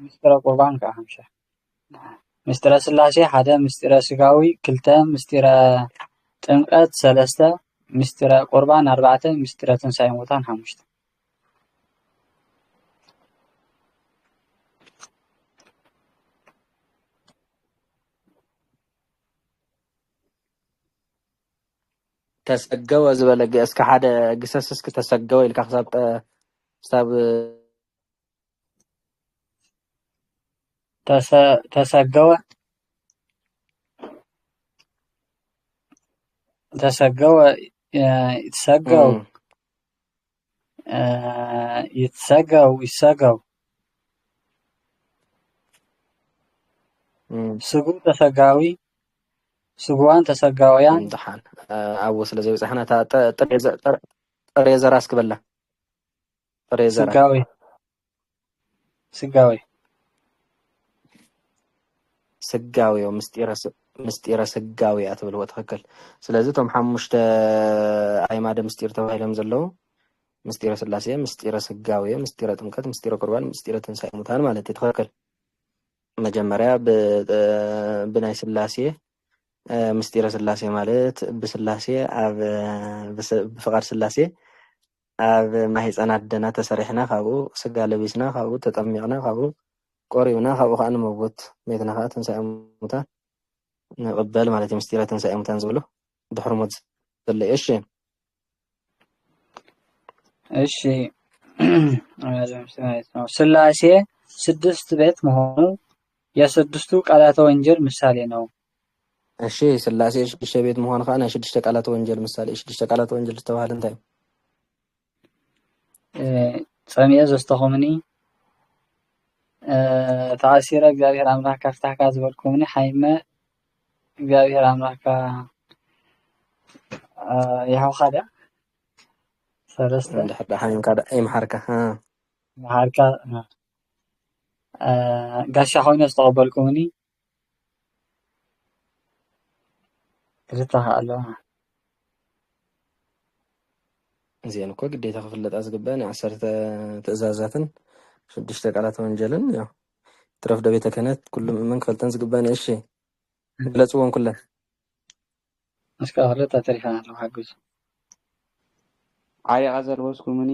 ምስጢረ ቁርባን ከዓ ሓምሻ ምስጢረ ስላሴ ሓደ ምስጢረ ስጋዊ ክልተ ምስጢረ ጥምቀት ሰለስተ ምስጢረ ቁርባን አርባዕተ ምስጢረ ትንሣኤ ሙታን ሓሙሽተ ተሰገወ ዝበለ እስከ ሓደ ግሰስ እስኪ ተሰገወ ኢልካ ክሳብ ተሰገወ ይትሰገው ስጉ ተሰጋዊ ስጉዋን ተሰጋውያን امتحان أول سلزي وصحنا طريزة راس كبلا طريزة سجاوي ومستيرة سجاوي أتبل هو تخكل سلازي توم حمشت عماد مستير توهيلهم زلوا مستيرة سلاسية مستيرة سجاوية مستيرة تمكات مستيرة قربان مستيرة تنسى متان مالتي تتخكل مجمرة بناي سلاسية مستيرة سلاسية مالت بسلاسية بفقار سلاسية ኣብ ማህፀናት ደና ተሰሪሕና ካብኡ ስጋ ለቢስና ካብኡ ተጠሚቕና ካብኡ ቆሪብና ካብኡ ከዓ ንመቦት ቤትና ከዓ ትንሳኤ ሙታን ንቕበል ማለት እዩ ምስጢረ ትንሳኤ ሙታን ዝብሎ ድሕሪ ሞት ዘሎ እዩ እሺ ስላሴ ስድስት ቤት መሆኑ የስድስቱ ቃላተ ወንጌል ምሳሌ ነው። እሺ ስላሴ ሽዱሽተ ቤት ምዃኑ ከዓ ናይ ሽዱሽተ ቃላተ ወንጌል ምሳሌ ሽዱሽተ ቃላተ ወንጌል ዝተባሃለ እንታይ ጸምየ ዘስተኸሙኒ ተኣሲረ እግዚአብሔር አምላክ ፍታሕካ ዝበልኩምኒ ሓይመ እግዚአብሔር አምላክ ይሃውካ ዳ ሰለስተ እንድሕር ሓይምካ ዳ ይምሓርካ መሃርካ ጋሻ ኮይኑ ዝተቐበልኩምኒ ክልተ ኣለዋ እዚአን እኮ ግዴታ ክፍለጣ ዝግበአን 10 ትእዛዛትን 6 ቃላት ወንጀልን ያው ትረፍደ ቤተ ክህነት ኩሉ ምእመን ክፈልጠን ዝግበአን እሺ ግለጽዎን ኩለን እስከ ክልተ ተሪፈና ኣለዋ ሓግዝ ዓሪቓ ዘልበስኩምኒ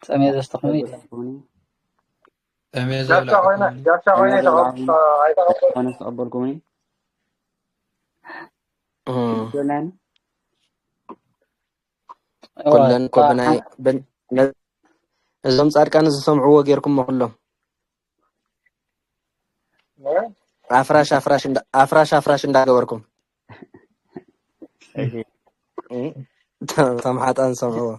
ጸምየ ዘስተኸሙኒ ተቐበልኩምኒ ኩለን እኮ ብናይ እዞም ዝሰምዕዎ ጌርኩሞ ኩሎም ኣፍራሽ እንዳገበርኩም ተምሓጣን ሰምዕዎ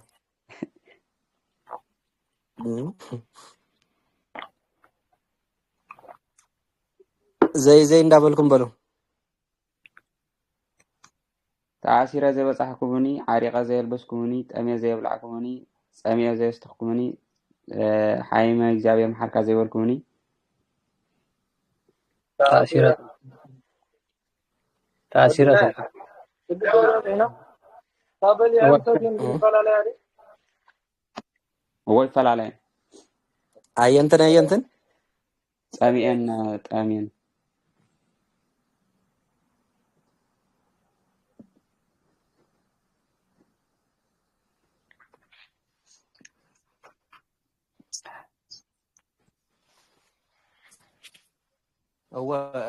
ዘይ እንዳበልኩም በሉ ተኣሲረ ዘይበፅሕኩምኒ ዓሪቐ ዘየልበስኩምኒ ጠምየ ዘየብላዕኩምኒ ጸምየ ዘየስተኽኩምኒ ሓይመ እግዚአብሔር መሓርካ ዘይበልኩምኒ ተኣሲረ ወይ ፈላለየ ኣየንትን ጸምየን ጠምየን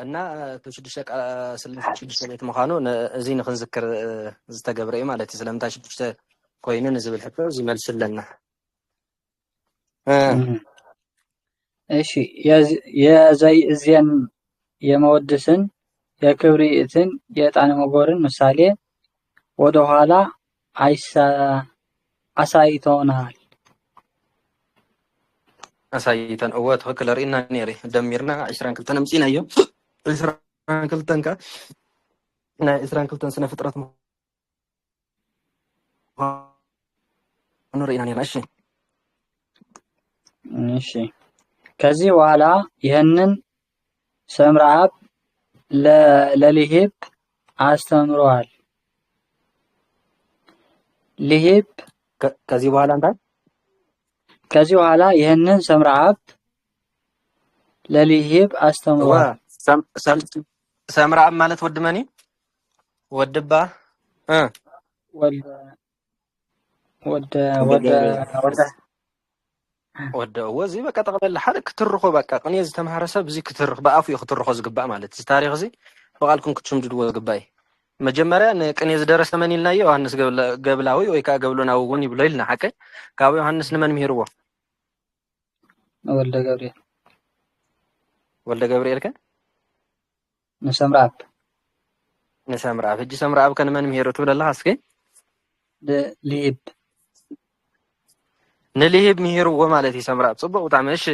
እና ሽዱሽተ ቤት ምዃኑ እዚ ንክንዝክር ዝተገብረ እዩ ማለት እዩ ስለምንታይ ሽዱሽተ ኮይኑ ንዝብል ሕቶ ዝመልስለና እሺ የዘይ እዝየን የመወድስን የክብሪትን የዕጣን መጎርን ምሳሌ ወደ ኋላ አሳይተውናል ኣሳይተን እወ ትክክል ርኢና ነይረ ደሚርና 22 ነምፂና እዮም 22 ካ ናይ 22 ስነ ፍጥረት ርኢና ነይርና እሺ ከዚህ በኋላ ይህንን ሰምራብ ለልሂብ አስተምሯል ልሂብ ከዚህ በኋላ እንታይ ከዚህ በኋላ ይህንን ሰምራብ ለልሂብ አስተምሯል ሰምራብ ማለት ወድ መኒ ወድባ ወደ ወዚ በቃ ጠቅለል ሓደ ክትርኾ በቃ ቅኔ ዝተምሃረ ሰብ እዚ ክትርኽ በአፉ ይክትርኾ ዝግባእ ማለት እዚ ታሪክ እዚ በቃልኩም ክትሽምድድዎ ዝግባእ መጀመርያ ንቅኔ ዝደረሰ መን ኢልናዮ ዮሃንስ ገብላዊ ወይ ከዓ ገብሎናዊ እውን ይብሎ ኢልና ሓቀይ ካብ ዮሃንስ ንመን ምሂርዎ ወልደ ገብርኤል ከ ንሰምራብ ሕጂ ሰምራብ ከንመን ምሂሩ ትብለላ እስኪ ንልሂብ ምሂርዎ ማለት እዩ ሰምራብ ጽቡቅ ብጣዕሚ እሺ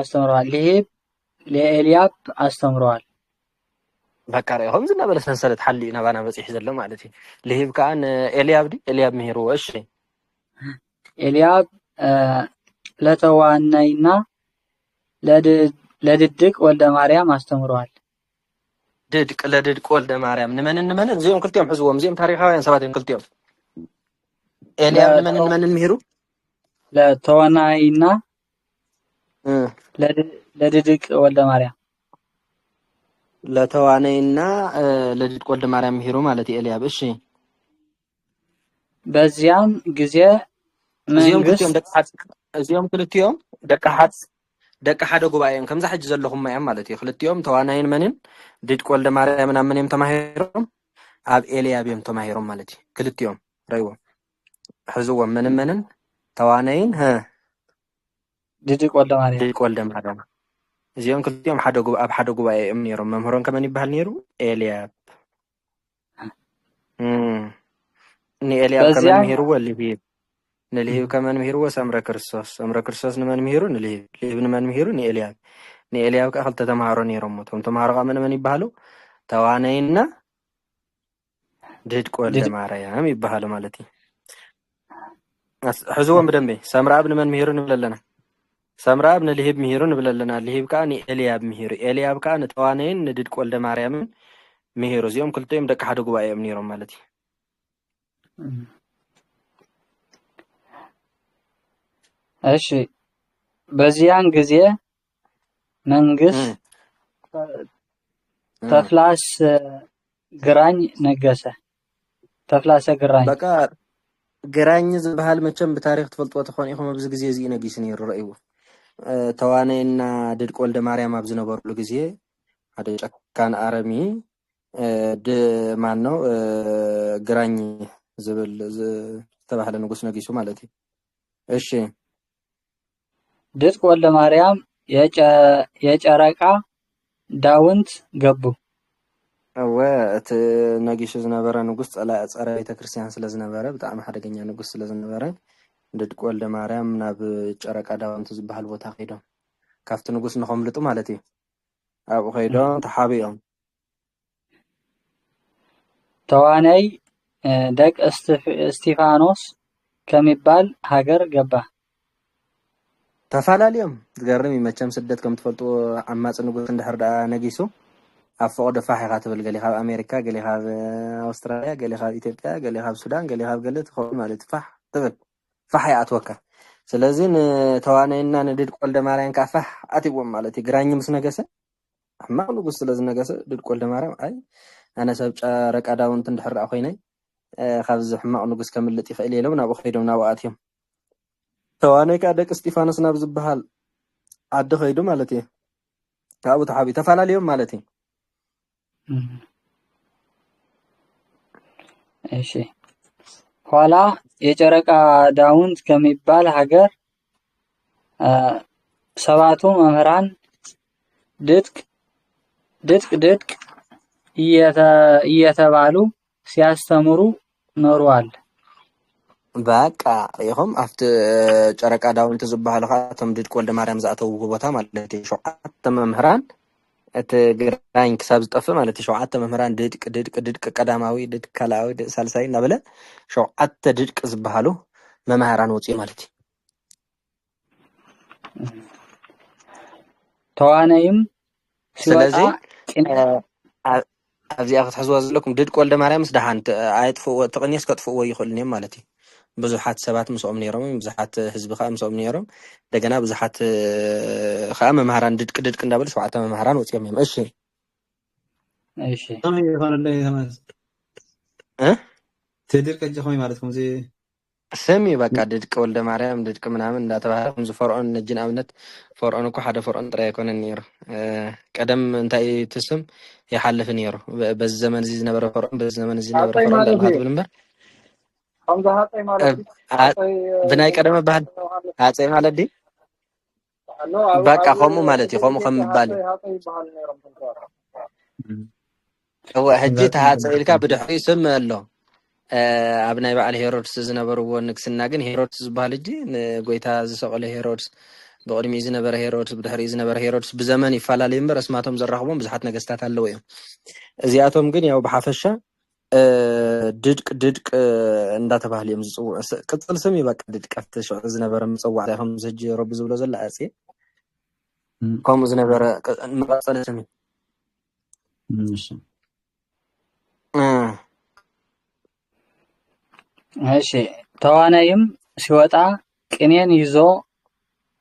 አስተምሯል ልሂብ ለኤልያብ አስተምሯል በቃ ሪኦም ዝነበለ ሰንሰለት ሓልዩ ናባና በፂሕ ዘሎ ማለት እዩ ልሂብ ከዓ ንኤልያብ ኤልያብ ምሂርዎ እሺ ኤልያብ ለተዋናይና ለድድቅ ወልደ ማርያም አስተምሯል ለድድቅ ወልደ ማርያም ንመን እዚኦም ክልቲኦም ሕዝዎም እዚኦም ታሪኻውያን ሰባት እዮም ክልቲኦም ኤልያብ ንመን ምሂሩ ለተዋናይና ለድድቅ ወልደ ማርያም ለተዋነይና ለድድ ወልደ ማርያም ምሄሩ ማለት ኤልያብ እሺ በዚያም ጊዜ መንግስት እዚኦም ክልቲኦም ደቂ ሓደ ጉባኤም ከምዛ ሕጂ ዘለኹም ማያም ማለት እዩ ክልቲኦም ተዋናይን መንን ድድ ወልደ ማርያም ናብ መንም ተማሂሮም ኣብ ኤልያብ እዮም ተማሂሮም ማለት እዩ ክልቲኦም ረይዎም ሕዝዎም መንን ተዋናይን ድድ ወልደ ማርያም እዚኦም ክልቲኦም ኣብ ሓደ ጉባኤ እዮም ነይሮም መምህሮም ከመን ይበሃል ነይሩ ኤልያብ ንኤልያብ ከመን ምሂርዎ ልሂብ ንልሂብ ከመን ምሂርዎ ሰምረ ክርስቶስ ንመን ምሂሩ ልሂብ ንመን ምሂሩ ንኤልያብ ከዓ ክልተ ተምሃሮ ነይሮም እቶም ተምሃሮ ከዓ መን ይበሃሉ ተዋናይና ድድ ወልደ ማርያም ይበሃሉ ማለት እዩ ሕዝዎም ብደንበ ሰምራብ ንመን ምሂሩ ንብል ኣለና ሰምራብ ንልሂብ ምሂሩ ንብል ኣለና ልሂብ ከዓ ንኤልያብ ምሂሩ ኤልያብ ከዓ ንተዋናይን ንድድ ወልደ ማርያምን ምሂሩ እዚኦም ክልቲኦም ደቂ ሓደ ጉባኤ እዮም ነይሮም ማለት እዩ እሺ በዚያን ጊዜ መንግስት ተፍላስ ግራኝ ነገሰ ተፍላሰ ግራኝ በቃ ግራኝ ዝበሃል መቸም ብታሪክ ትፈልጥዎ ተኾን ኢኹም ኣብዚ ግዜ እዚ ነጊስ ነይሩ ረእይዎ ተዋናይና ድድ ወልደ ማርያም ኣብ ዝነበሩሉ ግዜ ሓደ ጨካን አረሚ ማን ነው ግራኝ ዝብል ዝተባህለ ንጉስ ነጊሱ ማለት እዩ እሺ ድድ ወልደ ማርያም የጨረቃ ዳውንት ገቡ እቲ ነጊሱ ዝነበረ ንጉስ ፀረ ቤተክርስትያን ስለ ዝነበረ ብጣዕሚ ሓደገኛ ንጉስ ስለ ዝነበረ ድድ ወልደ ማርያም ናብ ጨረቃ ዳውንት ዝበሃል ቦታ ኸይዶም ካብቲ ንጉስ ንኸምልጡ ማለት እዩ ኣብኡ ኸይዶም ተሓቢኦም ተዋናይ ደቅ እስጢፋኖስ ከሚባል ሃገር ገባ ተፋላልዮም ዝገርም ይመቸም ስደት ከም ትፈልጥዎ ዓማፅ ንጉስ እንድሕር ደኣ ነጊሱ ኣብ ፈቅዶ ፋሕ ኢኻ ትብል ገለ ካብ ኣሜሪካ ገለ ካብ ኣውስትራልያ ገለ ካብ ኢትዮጵያ ገለ ካብ ሱዳን ገለ ካብ ገለ ትኸውን ማለት ፋሕ ትብል ፋሕ ይኣትወካ ስለዚ ንተዋናይና ንድድ ወልደ ማርያም ከዓ ፋሕ ኣትዎም ማለት እዩ ግራኝ ምስ ነገሰ ሕማቅ ንጉስ ስለ ዝነገሰ ድድ ወልደ ማርያም ኣይ ኣነ ሰብ ጨረቃ ዳውንት እንድሕር ደኣ ኮይነይ ካብዚ ሕማቅ ንጉስ ከምልጥ ይኽእል ኢሎም ናብኡ ኸይዶም ናብኡ ኣትዮም ተዋናይ ከዓ ደቂ እስጢፋኖስ ናብ ዝበሃል ዓዲ ኸይዱ ማለት እዩ ካብኡ ተሓቢኡ ተፈላለዮም ማለት እዩ እሺ ኋላ የጨረቃ ዳውንት ከሚባል ሀገር ሰባቱ መምህራን ድቅ እየተባሉ ሲያስተምሩ ኖሯል በቃ ይኹም ኣብቲ ጨረቃ ዳውንት ዝበሃሉ ከዓ እቶም ድድ ወልደ ማርያም ዝኣተውዎ ቦታ ማለት እዩ ሸውዓተ መምህራን እቲ ግራኝ ክሳብ ዝጠፍእ ማለት እዩ ሸውዓተ መምህራን ድድቅ ቀዳማዊ ድድቅ ካልኣዊ ድድቅ ሳልሳይ እናበለ ሸውዓተ ድድቅ ዝበሃሉ መምህራን ወፅኡ ማለት እዩ ተዋናይም ስለዚ ኣብዚኣ ክትሕዝዋ ዘለኩም ድድ ወልደ ማርያም ምስ ደሓን ኣይጥፍእዎ ተቐኒስ ከጥፍእዎ ይኽእሉን እዮም ማለት እዩ ብዙሓት ሰባት ምስኦም ነይሮም ብዙሓት ህዝቢ ከዓ ምስኦም ነይሮም እንደገና ብዙሓት ከዓ መምህራን ድድቅ እንዳበሉ ሸውዓተ መምህራን ወፅኦም እዮም እሺ ትድቅ ኸይ ማለትኩም እዚ ስሚ በቃ ድድቅ ወልደ ማርያም ድድቅ ምናምን እንዳተባሃለ ከምዚ ፈርዖን ነጅን ኣብነት ፈርዖን እኮ ሓደ ፈርዖን ጥራይ ኣይኮነን ነይሩ ቀደም እንታይ ትስም ይሓልፍ ነይሩ በዚ ዘመን እዚ ዝነበረ ፈርዖን በዚ ዘመን እዚ ዝነበረ ፈርዖን እንዳትብል እምበር ከምዛ ሃፀይ ማለት ብናይ ቀደም ባህል ሃፀይ ማለት ዲ በቃ ከምኡ ማለት እዩ ከምኡ ከም ምባል እዩ ሕጂ ተሃፀይ ኢልካ ብድሕሪኡ ስም ኣሎ ኣብ ናይ በዓል ሄሮድስ ዝነበርዎ ንግስና ግን ሄሮድስ ዝበሃል እጂ ንጎይታ ዝሰቐለ ሄሮድስ ብቅድሚኡ ዝነበረ ሄሮድስ ብድሕሪኡ ዝነበረ ሄሮድስ ብዘመን ይፈላለዩ እምበር እስማቶም ዘራኽቦም ብዙሓት ነገስታት ኣለዉ እዮም እዚኣቶም ግን ያው ብሓፈሻ ድድቅ እንዳተባሃሉ እዮም ዝፅውዑ ቅፅል ስም በቃ ድድቅ ኣብቲ ሽዑ ዝነበረ ምፅዋዕ ከምዚ ሕጂ ረቢ ዝብሎ ዘሎ ኣፄ ከምኡ ዝነበረ መቐፀሊ ስም እሺ ተዋናይም ሲወጣ ቅኔን ይዞ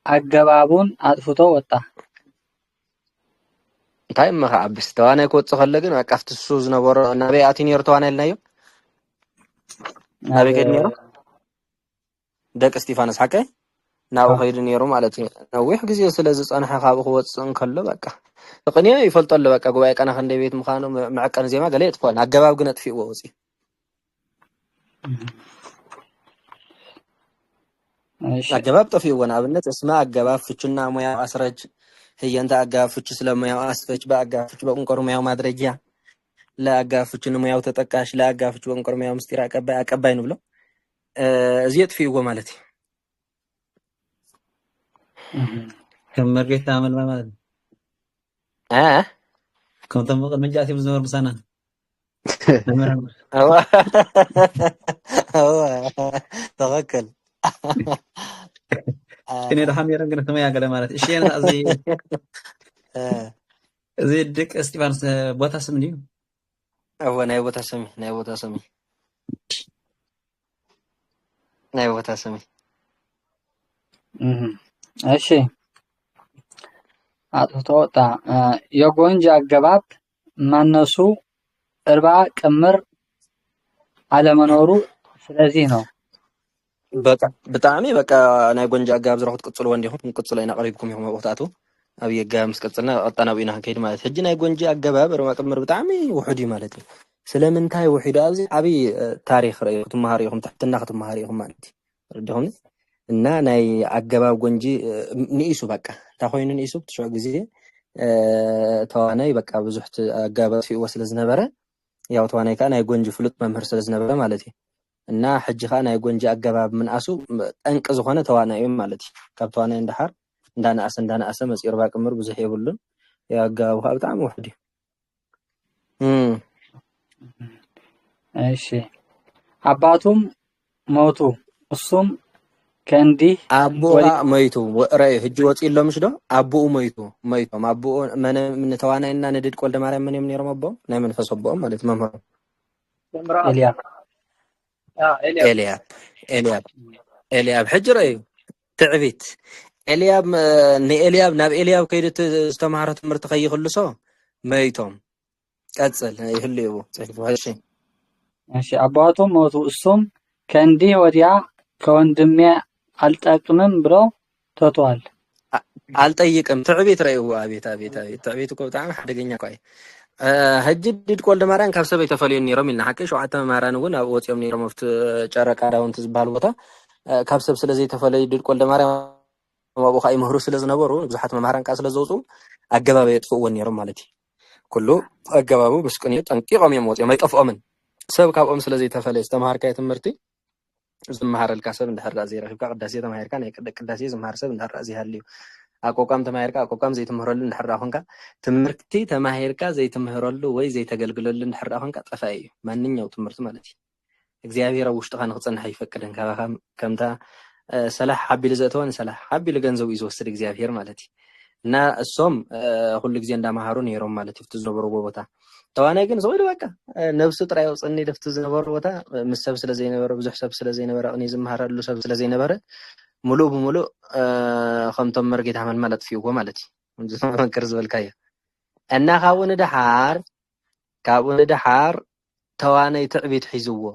አገባቡን አጥፍቶ ወጣ እንታይ መኻዓብስ ተዋናይ ክወፅእ ከሎ ግን በቃ ኣብቲ እሱ ዝነበሮ ናበይ ኣትዩ ነይሩ ተዋናይ ኢልናዮ ናበይ ከይዱ ነይሩ ደቂ እስጢፋኖስ ሓቀይ ናብኡ ከይዱ ነይሩ ማለት እዩ ነዊሕ ግዜ ስለ ዝፀንሐ ካብኡ ክወፅእ እንከሎ በቃ ተቕንዮ ይፈልጦ ኣሎ በቃ ጉባኤ ቀና ክንደይ ቤት ምዃኑ መዐቀን ዜማ ገለ የጥፍኦን ኣገባብ ግን ኣጥፊእዎ ወፂኡ ኣገባብ ጠፊእዎ ንኣብነት እስማ ኣገባብ ፍቹና ሙያው ኣስረጅ ህየንተ ኣገባብ ፍቹ ስለ ሙያው ኣስፈች በኣገባብ ፍቹ በቁንቆር ሙያው ማድረጊያ ለኣገባብ ፍቹ ንሙያው ተጠቃሽ ለኣገባብ ፍቹ በቁንቆር ሙያው ምስጢር ኣቀባይ ንብሎ እዚ የጥፊእዎ ማለት እዩ ከም መርጌታ መልማ ማለት ከም ተም ቅድሚ ጃእትዮም ዝነበሩ ምሳና ተኸክል كني راح أمير أنقل ثمانية قال مالت إيش يعني زي الدك استيفانس بوتا سمنيو هو نايبوتا سمي እሺ አጥቶ ወጣ የጎንጅ አገባብ ማነሱ እርባ ቅምር አለመኖሩ ስለዚህ ነው በቃ ብጣዕሚ በቃ ናይ ጎንጅ አገባብ ዝረኽት ቅጽል ወንዲኹም ቅጽል አይና ቀሪብኩም ይሁን ወጣቱ ኣብ የጋብ መስቀጽልና ቀጣናው ኢና ከይድ ማለት ሕጂ ናይ ጎንጅ አገባብ እርባ ቅምር ብጣዕሚ ውሑድ ማለት እዩ ስለምንታይ ውሑድ ኣብዚ ዓቢ ታሪኽ ርኢኹም ትመሃሪኹም ተሕትና ክትመሃሪኹም ማለት እዩ ርድኹም እና ናይ አገባብ ጎንጂ ንኢሱ በቃ ታኾይኑ ንኢሱ ትሽዕ ግዜ ተዋናይ በቃ ብዙሕት አገባብ ፊእዎ ስለ ዝነበረ ያው ተዋናይ ካ ናይ ጎንጂ ፍሉጥ መምህር ስለ ዝነበረ ማለት እዩ እና ሕጂ ካ ናይ ጎንጂ አገባብ ምንኣሱ ጠንቂ ዝኾነ ተዋናይ እዩ ማለት እዩ ካብ ተዋናይ እንዳሓር እንዳናእሰ መፂር ባቅምር ብዙሕ የብሉን ያጋቡ ካ ብጣዕሚ ውሕድ እዩ እሺ አባቱም ሞቱ እሱም كندي أبوه ميتو رأي هجوا تقول له مش ده أبوه ميتو ما أبوه من توانا إننا ندير كل دمارة من يوم نيرم أبوه نعم نفس أبوه ما لتمام إلياب حجر أيه تعبيت إلياب ناب إلياب كيدت استمارة مرتخي خلصه ميتهم أتصل يهلي أبوه تعرفوا هالشيء ماشي أبواتهم موتو الصم كندي وديع كوندمي አልጠቅምም ብሎ ተቷል አልጠይቅም ትዕቢት ረይው አቤት ትዕቢት እኮ በጣም አደገኛ ቆይ ህጅ ድቆል ደማራን ካብ ሰበይ ተፈልዩን ኒሮም ኢልና ሓቂ ሸውዓተ ማራን እውን ኣብ ወፂኦም ኒሮም ኣብቲ ጨረቃ ዳውንት ዝበሃል ቦታ ካብ ሰብ ስለዘይ ተፈልዩ ድቆል ደማራን ኣብኡ ኸ ይምህሩ ስለ ዝነበሩ ብዙሓት መምሃራን ካ ስለ ዘውፁ ኣገባብ የጥፍእዎን ኒሮም ማለት እዩ ኩሉ ኣገባቡ ምስቅን ጠንቂቖም እዮም ወፂኦም ኣይጠፍኦምን ሰብ ካብኦም ስለዘይ ተፈልዩ ዝተምሃርካዮ ትምህርቲ زمهر الكسب ندحر رازي رخيب كقداسية تمهير كان قداسية زمهر سب ندحر رازي هالليو أقوكم تمهير كا أقوكم زي تمهرل ندحر راهون كا تمركتي تمهير كا زي تمهرل وي زي تقلقلل ندحر راهون كا طفاي ما نينيو تمرت مالتي እግዚአብሔር ውሽጥ ኻን ክጽንሕ ይፈቅድን ካባኻም ከምታ ሰላህ ሓቢል ዘእተወን ሰላህ ሓቢል ገንዘብ እዩ ዝወስድ እግዚአብሔር ማለት እዩ እና እሶም ሁሉ ጊዜ እንዳማሃሩ ነይሮም ማለት እዩ ዝነበሩ ቦታ ተዋናይ ግን ዘውድ በቃ ነፍሱ ጥራይ ወጽኒ ደፍቱ ዝነበሩ ቦታ ምሰብ ስለ ዘይነበረ ብዙሕ ሰብ ስለ ዘይነበረ እኔ ዝመሃረሉ ሰብ ስለ ዘይነበረ ሙሉ ብሙሉ ከምቶም መርጌታ መልማል ኣጥፊእዎ ማለት እዩ ዝመንክር ዝበልካዮ እና ካብኡ ንድሓር ተዋናይ ትዕቢት ሒዝዎ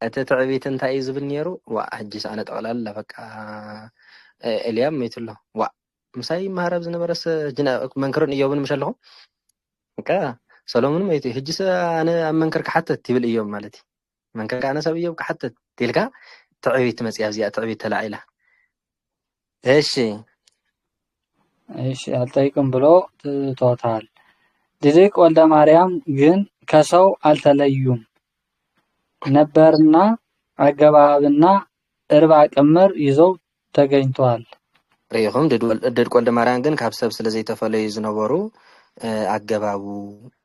እቲ ትዕቢት እንታይ እዩ ዝብል ነይሩ ዋ ሕጂስ ኣነ ጠቕላላ በቃ ኤልያብ ሜትሎ ዋ ምሳይ ማህረብ ዝነበረስ መንክርን እዮብን ምሽ ኣለኹም በቃ ሰሎሞን መይቱ ሕጂስ ኣነ ኣብ መንክር ክሓተት ትብል እዮም ማለት እዩ መንክር ኣነ ሰብ እዮብ ክሓተት ትልካ ትዕቢት መፅያ እዚኣ ትዕቢት ተላዒላ እሺ አልጠይቅም ብሎ ትቶታል ድሪቅ ወልደ ማርያም ግን ከሰው አልተለዩም ነበርና አገባብና እርባ ቅምር ይዘው ተገኝቷል ሪኹም ድሪቅ ወልደ ማርያም ግን ካብ ሰብ ስለዘይ ተፈለዩ ዝነበሩ ኣገባቡ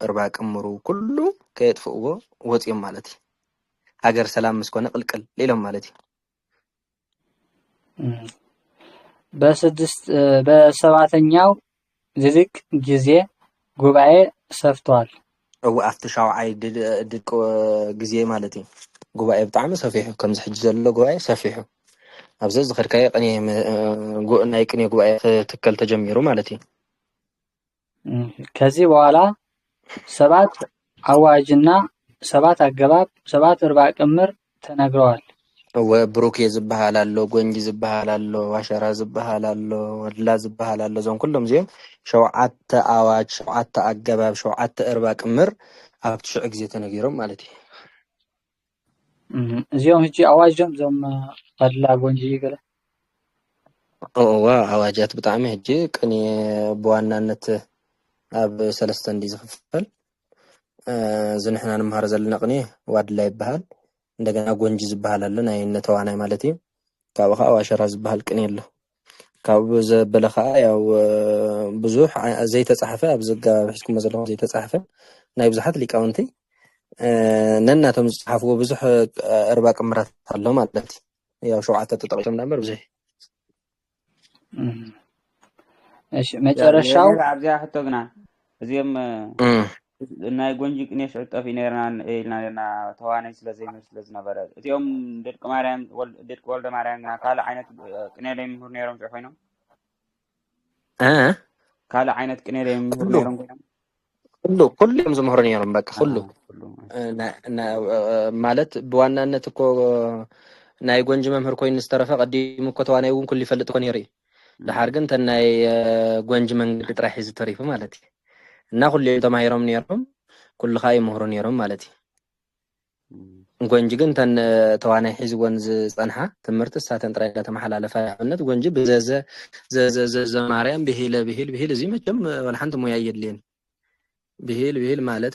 እርባ ቅምሩ ኩሉ ከየጥፍእዎ ወፂኦም ማለት እዩ ሃገር ሰላም ምስኮነ ቅልቅል ሌሎም ማለት እዩ በሰባተኛው ድሪቅ ጊዜ ጉባኤ ሰፍቷል ኣብቲ ሻውዓይ ድርቅ ጊዜ ማለት እዩ ጉባኤ ብጣዕሚ ሰፊሑ ከምዚ ሕጂ ዘሎ ጉባኤ ሰፊሑ ኣብዚ ዝኸድካዮ ናይ ቅኔ ጉባኤ ትከል ተጀሚሩ ማለት እዩ ከዚህ በኋላ 7 አዋጅና 7 አገባብ 7 እርባ ቅምር ተነግረዋል። ወብሩክ ዝብሃል ኣሎ ጎንጂ ዝብሃል ኣሎ ዋሸራ ዝብሃል ኣሎ ወድላ ዝብሃል ኣሎ ዞም ኩሎም እዚኦም 7 ኣዋጅ 7 ኣገባብ 7 እርባ ቅምር ኣብ 9 ግዜ ተነጊሮም ማለት እዩ። እዚኦም ሕጂ ኣዋጅም ዞም ወድላ ጎንጂ ገለ ኣዋጃት ብጣዕሚ ሕጂ ቅኔ ብዋናነት ኣብ 3 እንዲ ዝኽፈል ዝንሕና ንምሃር ዘለና ቅኔ ዋድላ ይበሃል። እንደገና ጎንጂ ዝብሃል ኣሎ ናይ ነተዋናይ ማለት እዩ። ካብኡ ከዓ ዋሸራ ዝብሃል ቅኔ ኣሎ። ካብኡ ዘበለ ከዓ ያው ብዙሕ ዘይተፃሕፈ ኣብ ዘገባብ ሒዝኩሞ ዘለኹም ዘይተፃሕፈ ናይ ብዙሓት ሊቃውንቲ ነናቶም ዝፅሓፍዎ ብዙሕ እርባ ቅምራት ኣሎ ማለት እዩ። ያው 7 ተጠቂሶም ነበር ብዙሕ እሺ መጨረሻው ኣብዚያ ሕቶ ግና እዚኦም ናይ ጎንጂ ቅኔ ሽዕጠፍ ነርና ኢልና ተዋናይ ስለዘይመስለ ዝነበረ እዚኦም ደቂ ማርያም ደቂ ወልደ ማርያም ግና ካልእ ዓይነት ቅኔ ለይምህሩ ነይሮም ኮይኖም ካልእ ዓይነት ቅኔ ለይምህሩ ነይሮም ኮይኖም ኩሎም ዝምህሩ ነይሮም በቃ ኩሉ ማለት ብዋናነት እኮ ናይ ጎንጂ መምህር ኮይኑ ዝተረፈ ቀዲሙ እኮ ተዋናይ እውን ኩሉ ይፈልጥ እኮ ነይሩ እዩ። ድሓር ግን ተን ናይ ጎንጂ መንገዲ ጥራሕ ሒዙ ተሪፉ ማለት እዩ እና ኩሎም ተማሂሮም ነይሮም ኩሉ ከዓ ይምህሩ ነይሮም ማለት እዩ። ጎንጂ ግን ተን ተዋናይ ሒዝዎን ዝፀንሓ ትምህርቲ እሳተን ጥራይ እንዳተመሓላለፋ ኣብነት ጎንጂ ብዘዘ ማርያም ብሂለ ብሂል ብሂል እዚ መቸም ወላ ሓንቲ ሞያ የድልየን ብሂል ማለት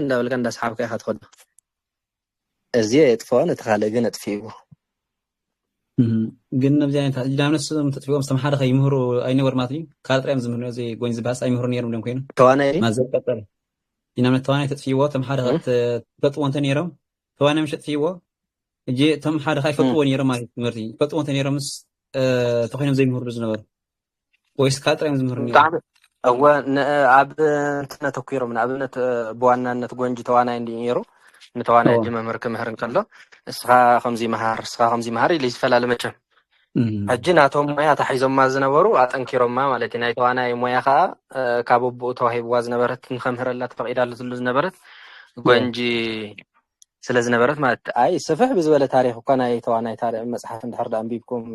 እንዳበልካ እንዳሰሓብካ ኢኻ ትኸዶ እዚ የጥፍኦን እቲ ካልእ ግን ኣጥፊእዎ ግን ነብዚ ዓይነት ዳምነስ ተጥፊኦም ዝተምሓረ ከይምህሩ ኣይነበሩ ማለት እዩ። ካልእ ጥራዮም ዝምህሩ እዚ ጎንጂ ዝበሃስ ኣይምህሩ ነይሮም ዶም ኮይኑ ተዋናይ ማዘር ቀጠለ ኢናምነት ተዋናይ ተጥፊዎ ተምሓረ ተፈጥዎ እንተ ነይሮም ተዋናይ ምሽ ተጥፊዎ እጂ ተምሓረ ከይፈጥዎ ነይሮም ማለት ትምህርቲ ፈጥዎ እንተ ነይሮምስ ተኮይኖም ዘይምህሩ ዝነበሩ ወይስ ካልእ ጥራዮም ዝምህሩ ነይሮም እወ ኣብ እንትን ተኪሮም ንኣብነት ብዋናነት ጎንጂ ተዋናይ እንዲ ነይሩ ንተዋናይ እጂ መምህር ክምህር እንከሎ እስኻ ከምዚ መሃር ኢሉ ይፈላለ መቸም ሕጂ ናቶም ሞያ ተሓሒዞማ ዝነበሩ ኣጠንኪሮማ ማለት እዩ። ናይ ተዋናይ ሞያ ከዓ ካብ ኣቦኡ ተዋሂብዋ ዝነበረት ንከምህረላ ተፈቂዳሉ ዝነበረት ጎንጂ ስለ ዝነበረት ማለት ኣይ ስፍሕ ብዝበለ ታሪክ እኳ ናይ ተዋናይ መፅሓፍ እንድሕር ዳ አንቢብኩም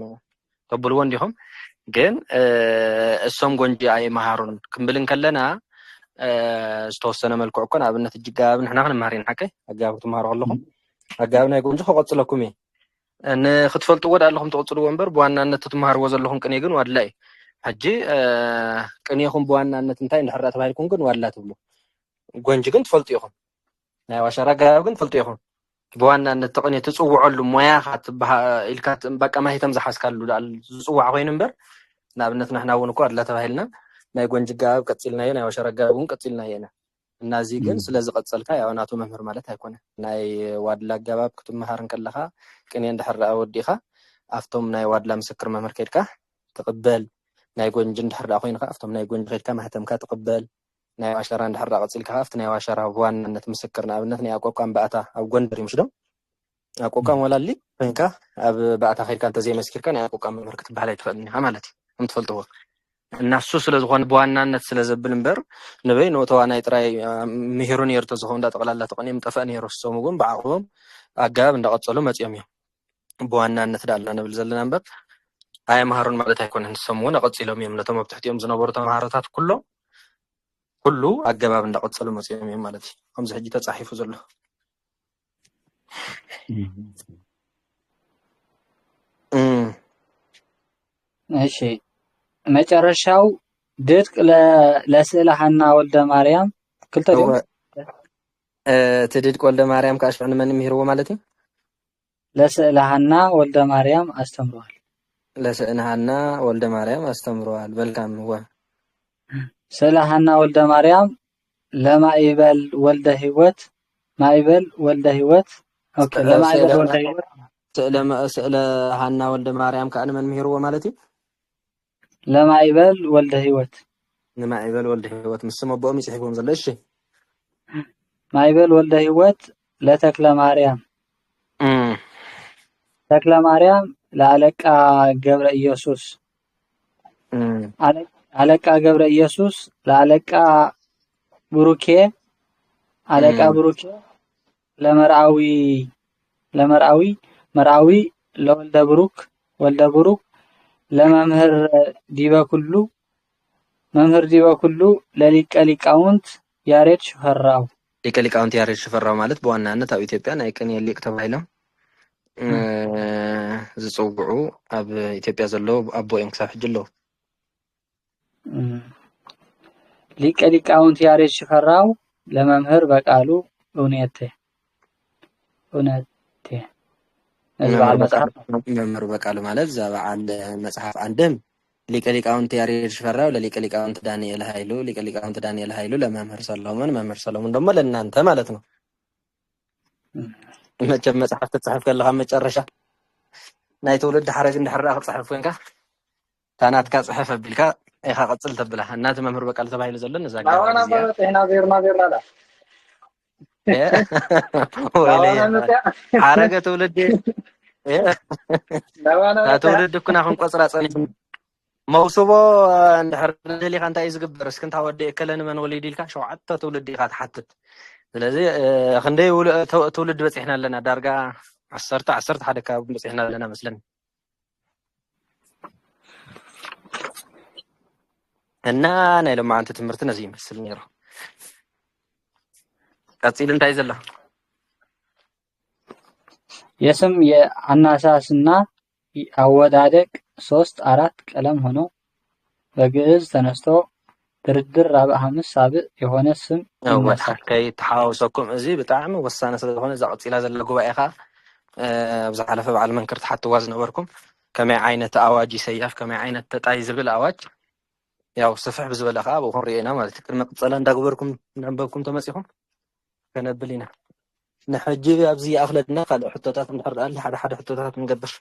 ተብልዎ እንዲኹም ግን እሶም ጎንጂ ኣይመሃሩን ክንብል ከለና ዝተወሰነ መልክዑ እኮ ንኣብነት እጅ ጋብ ንሕና ክንመሃር ኢና ሓቀይ ኣጋብ ክትመሃሩ ከለኹም ኣጋብ ናይ ጎንጂ ክቐፅለኩም እየ ንክትፈልጥዎ ዳኣለኹም ትቕፅልዎ እምበር ብዋናነት ትመሃርዎ ዘለኹም ቅኔ ግን ዋድላ እዩ። ሕጂ ቅኔኹም ብዋናነት እንታይ እንድሕር ተባሂልኩም ግን ዋድላ ትብሉ ጎንጂ ግን ትፈልጡ ኢኹም ናይ ዋሸራ ኣጋብ ግን ትፈልጡ ኢኹም ብዋናነት ቅኔ ትፅውዐሉ ሞያኻ ኢልካ በቃ ማሂተም ዝሓዝካሉ ዝፅዋዕ ኮይኑ እምበር ንኣብነት ንሕና እውን እኮ ዋድላ ተባሂልና ናይ ጎንጂ ጋብ ቀፂልናዮ ናይ ዋሸራ ጋብ እውን ቀፂልናዮ ኢና እና እዚ ግን ስለዝቐፀልካ ያው ናቱ መምህር ማለት ኣይኮነን። ናይ ዋድላ ኣገባብ ክትመሃር ከለኻ ቅኔ እንድሕር ወዲኻ ኣብቶም ናይ ዋድላ ምስክር መምህር ከይድካ ትቕበል ናይ ጎንጂ እንድሕር ኮይንካ ኣብቶም ናይ ጎንጂ ከይድካ ማህተምካ ትቕበል ናይ ዋሸራ እንድሕር ቀፂልካ ኣብቲ ናይ ዋሸራ ብዋናነት ምስክር ንኣብነት ናይ ኣቋቋም በኣታ ኣብ ጎንደር ይምሽ ዶ ኣቋቋም ወላሊ ኮይንካ ኣብ በኣታ ከይድካ እንተዘይመስኪርካ ናይ ኣቋቋም መምህር ክትበሃል ኣይትኽእልን ኢኻ ማለት እዩ ከም ትፈልጥዎ እና እሱ ስለዝኾነ ብዋናነት ስለዘብል እምበር ንበይ ተዋናይ ጥራይ ምሂሩ ነይሩ ተዝኾኑ እንዳጠቕላላ ተቐኒዮም ጠፍአ ነይሩ እሶም እውን ብዓቕቦም ኣገባብ እንዳቐፀሉ መፅኦም እዮም ብዋናነት ዳልና ንብል ዘለና እምበር ኣይመሃሩን ማለት ኣይኮነን። ንሶም እውን ኣቐፂሎም እዮም ነቶም ኣብ ትሕቲኦም ዝነበሩ ተምሃሮታት ኩሎም ኩሉ ኣገባብ እንዳቐፀሉ መፅኦም እዮም ማለት እዩ ከምዚ ሕጂ ተፃሒፉ ዘሎ እሺ መጨረሻው ድርቅ ለስዕለ ሐና ወልደ ማርያም ክልተ ዲዮም ትድድቅ ወልደ ማርያም ካሽፍ ንመን ምሂርዎ ማለት እዩ ለስዕለ ሐና ወልደ ማርያም አስተምረዋል። ለስዕለ ሐና ወልደ ማርያም አስተምረዋል። መልካም ወ ስዕለ ሐና ወልደ ማርያም ለማይበል ወልደ ህይወት ማይበል ወልደ ህይወት ኦኬ ለማይበል ወልደ ህይወት ስዕለ ሐና ወልደ ማርያም ካንመን ምሂርዎ ማለት እዩ ለማይበል ወልደ ህይወት ለማይበል ወልደ ህይወት ምስም አቦም ይጽሕፉም ዘሎ እሺ ማይበል ወልደ ህይወት ለተክለ ማርያም ተክለ ማርያም ለአለቃ ገብረ ኢየሱስ አለቃ ገብረ ኢየሱስ ለአለቃ ብሩኬ አለቃ ብሩኬ ለመርአዊ መርአዊ ለወልደ ብሩክ ወልደ ብሩክ ለመምህር ዲበኩሉ መምህር ዲበኩሉ ለሊቀ ሊቃውንት ያሬድ ሽፈራው ሊቀ ሊቃውንት ያሬድ ሽፈራው ማለት በዋናነት ኣብ ኢትዮጵያ ናይ ቅኔ ሊቅ ተባሂሎም ዝፅውዑ ኣብ ኢትዮጵያ ዘለዉ ኣቦ እዮም ክሳብ ሕጂ ኣለዉ ሊቀ ሊቃውንት ያሬድ ሽፈራው ለመምህር በቃሉ እውነቴ መምህር በቃሉ ማለት እዛ በዓል መፅሓፍ ዓንድም ሊቀ ሊቃውንት ያሬድ ሽፈራው ለሊቀ ሊቃውንት ዳንኤል ኃይሉ ሊቀ ሊቃውንት ዳንኤል ኃይሉ ለመምህር ሰሎሞን መምህር ሰሎሞን ደግሞ ለእናንተ ማለት ነው መቸም መፅሓፍ ክትፅሕፍ ከለካ መጨረሻ ናይ ትውልድ ሓረግ እንድሕር ክትፅሕፍ ኮንካ ታናትካ ፅሕፍ ኣቢልካ ኢኻ ቅፅል ተብላ እናቲ መምህር በቃሉ ተባሂሉ ዘሎ ነዛ ሓረገ ትውልድ ትውልድ ኩና ክንቆፅራ ፀኒሑ መውስቦ እንድሕር ደሊኻ እንታይ እዩ ዝግበር እስኪ እንታ ወዲ እከለ ንመን ወሊድ ኢልካ 7 ትውልድ ኢኻ ትሓትት ስለዚ ክንደይ ትውልድ በፂሕና ኣለና ዳርጋ 11 ከባቢ በፂሕና ኣለና መስለኒ እና ናይ ሎማዓንቲ ትምህርቲ ነዚ ይመስል ነይሩ ቀፂል እንታይ ዘሎ የስም የአናሳስና አወዳደቅ 3-4 ቀለም ሆኖ በግዕዝ ተነስቶ ድርድር ራብዕ 5 ሳብዕ የሆነ ስም ከይ ተሓዋውሰኩም እዚ ብጣዕሚ ወሳነ ስለዝኾነ እዛ ቀፂላ ዘላ ጉባኤኻ ብዝሓለፈ በዓል መንክር ተሓትዋ ዝነበርኩም ከመይ ዓይነት ኣዋጅ ይሰያፍ ከመይ ዓይነት ተጣይ ዝብል ኣዋጅ ያው ስፍሕ ብዝበለ ከዓ ኣብኡ ክንሪኦ ኢና ማለት እዩ ቅድሚ ቅፀላ እንዳግበርኩም እናንበብኩም ተመፂኹም ከነብል ኢና ንሕጂ ኣብዚ ኣኽለድና ካልእ ሕቶታት እንድሕር ሓደ ሓደ ሕቶታት ንገብር